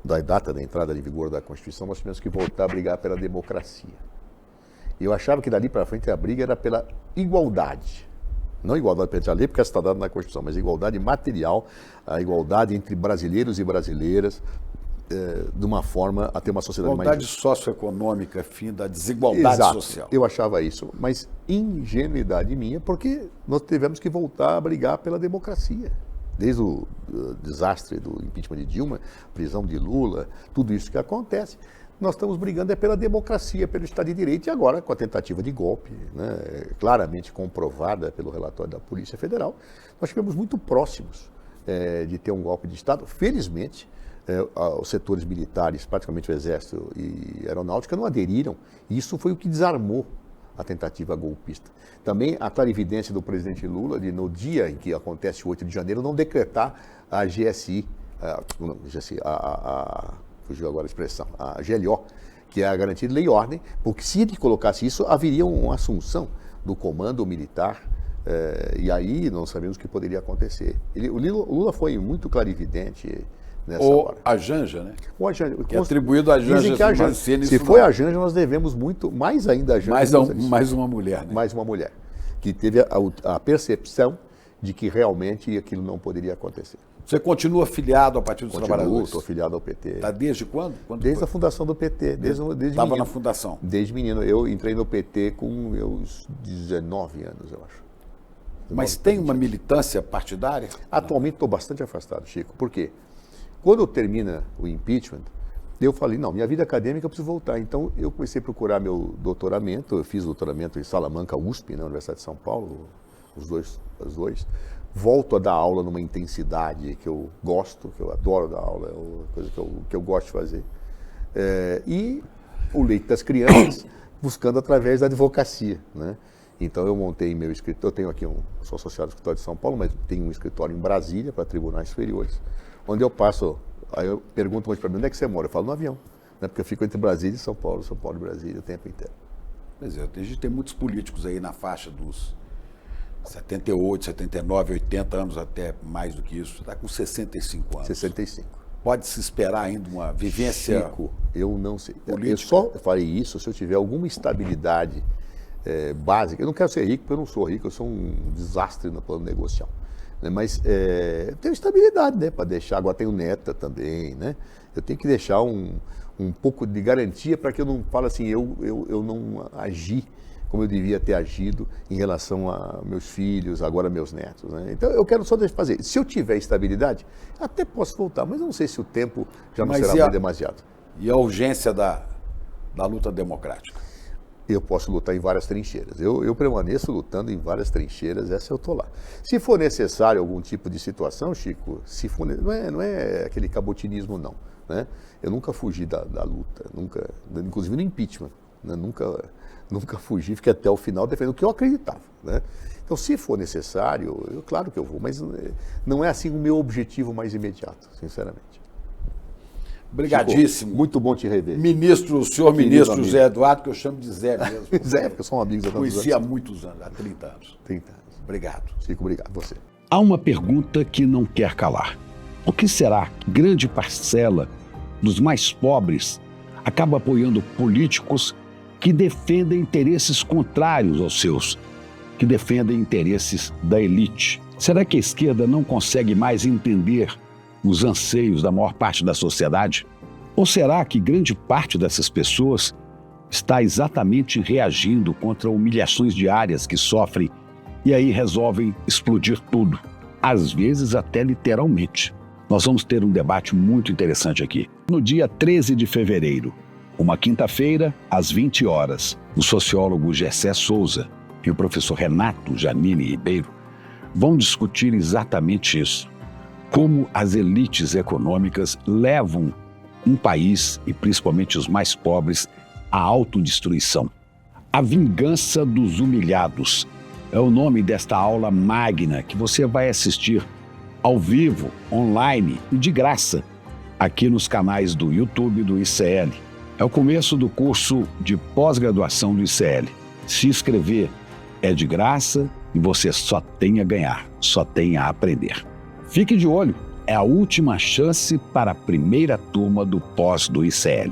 Speaker 2: da data da entrada em vigor da Constituição, nós tivemos que voltar a brigar pela democracia. Eu achava que dali para frente a briga era pela igualdade. Não igualdade perante a lei, porque essa está dada na Constituição, mas igualdade material, a igualdade entre brasileiros e brasileiras, de uma forma a ter uma sociedade mais
Speaker 1: Igualdade socioeconômica, fim da desigualdade
Speaker 2: Exato.
Speaker 1: social.
Speaker 2: Eu achava isso, mas ingenuidade minha, porque nós tivemos que voltar a brigar pela democracia. Desde o desastre do impeachment de Dilma, prisão de Lula, tudo isso que acontece, nós estamos brigando pela democracia, pelo Estado de Direito, e agora com a tentativa de golpe, né, claramente comprovada pelo relatório da Polícia Federal, nós estivemos muito próximos de ter um golpe de Estado. Felizmente, os setores militares, praticamente o Exército e a Aeronáutica, não aderiram, e isso foi o que desarmou a tentativa golpista. Também a clarividência do presidente Lula de, no dia em que acontece o 8 de janeiro, não decretar a GSI, fugiu agora a expressão, a GLO, que é a garantia de lei e ordem, porque se ele colocasse isso, haveria uma assunção do comando militar, e aí não sabemos o que poderia acontecer. O Lula foi muito clarividente nessa hora.
Speaker 1: A Janja, né?
Speaker 2: O Janja,
Speaker 1: que é atribuído a Janja.
Speaker 2: Se foi a Janja, nós devemos muito, mais ainda a Janja.
Speaker 1: Mais uma mulher, né?
Speaker 2: Mais uma mulher, que teve a percepção de que realmente aquilo não poderia acontecer.
Speaker 1: Você continua afiliado ao Partido dos Trabalhadores?
Speaker 2: Estou afiliado ao PT.
Speaker 1: Está desde quando?
Speaker 2: Desde a fundação do PT.
Speaker 1: Estava na fundação?
Speaker 2: Desde menino. Eu entrei no PT com meus 19 anos, eu acho.
Speaker 1: Mas tem uma militância partidária?
Speaker 2: Atualmente estou bastante afastado, Chico. Por quê? Quando termina o impeachment, eu falei, não, minha vida acadêmica eu preciso voltar. Então eu comecei a procurar meu doutoramento. Eu fiz doutoramento em Salamanca, USP, na Universidade de São Paulo, os dois. Volto a dar aula numa intensidade que eu gosto, que eu adoro dar aula, é uma coisa que eu gosto de fazer. E o leito das crianças, buscando através da advocacia, né? Então eu montei meu escritório, eu tenho aqui sou associado ao escritório de São Paulo, mas tenho um escritório em Brasília para tribunais superiores, onde eu passo, aí eu pergunto hoje para mim, onde é que você mora? Eu falo, no avião, né? Porque eu fico entre Brasília e São Paulo e Brasília o tempo inteiro.
Speaker 1: Pois é, a gente tem muitos políticos aí na faixa dos 78, 79, 80 anos, até mais do que isso. Está com 65 anos.
Speaker 2: 65.
Speaker 1: Pode-se esperar ainda uma vivência...
Speaker 2: Chico, eu não sei.
Speaker 1: Política.
Speaker 2: Eu só farei isso se eu tiver alguma estabilidade básica. Eu não quero ser rico, porque eu não sou rico, eu sou um desastre no plano negocial. Né? Mas eu tenho estabilidade, né? Para deixar, agora tenho neta também, né? Eu tenho que deixar um pouco de garantia para que eu não fale assim, eu não agi como eu devia ter agido em relação a meus filhos, agora meus netos, né? Então eu quero só fazer. Se eu tiver estabilidade, até posso voltar, mas eu não sei se o tempo já não será mais demasiado.
Speaker 1: E a urgência da luta democrática?
Speaker 2: Eu posso lutar em várias trincheiras. Eu permaneço lutando em várias trincheiras, essa eu estou lá. Se for necessário algum tipo de situação, Chico, se for, não é aquele cabotinismo, não, né? Eu nunca fugi da luta, nunca, inclusive no impeachment, né? Nunca fugi, fiquei até o final defendendo o que eu acreditava, né? Então, se for necessário, claro que eu vou, mas não é assim o meu objetivo mais imediato, sinceramente.
Speaker 1: Obrigadíssimo.
Speaker 2: Chico, muito bom te rever.
Speaker 1: Senhor ministro Zé Eduardo, que eu chamo de Zé mesmo.
Speaker 2: Zé, porque somos amigos há tantos anos.
Speaker 1: Conheci há muitos anos, há 30 anos.
Speaker 2: 30 anos.
Speaker 1: Obrigado.
Speaker 2: Chico, obrigado. Você.
Speaker 3: Há uma pergunta que não quer calar. O que será que grande parcela dos mais pobres acaba apoiando políticos que defendem interesses contrários aos seus, que defendem interesses da elite? Será que a esquerda não consegue mais entender os anseios da maior parte da sociedade? Ou será que grande parte dessas pessoas está exatamente reagindo contra humilhações diárias que sofrem e aí resolvem explodir tudo, às vezes até literalmente? Nós vamos ter um debate muito interessante aqui. No dia 13 de fevereiro, uma quinta-feira, às 20 horas, o sociólogo Gessé Souza e o professor Renato Janine Ribeiro vão discutir exatamente isso. Como as elites econômicas levam um país, e principalmente os mais pobres, à autodestruição. A vingança dos humilhados é o nome desta aula magna que você vai assistir ao vivo, online e de graça, aqui nos canais do YouTube do ICL. É o começo do curso de pós-graduação do ICL. Se inscrever é de graça e você só tem a ganhar, só tem a aprender. Fique de olho, é a última chance para a primeira turma do pós do ICL.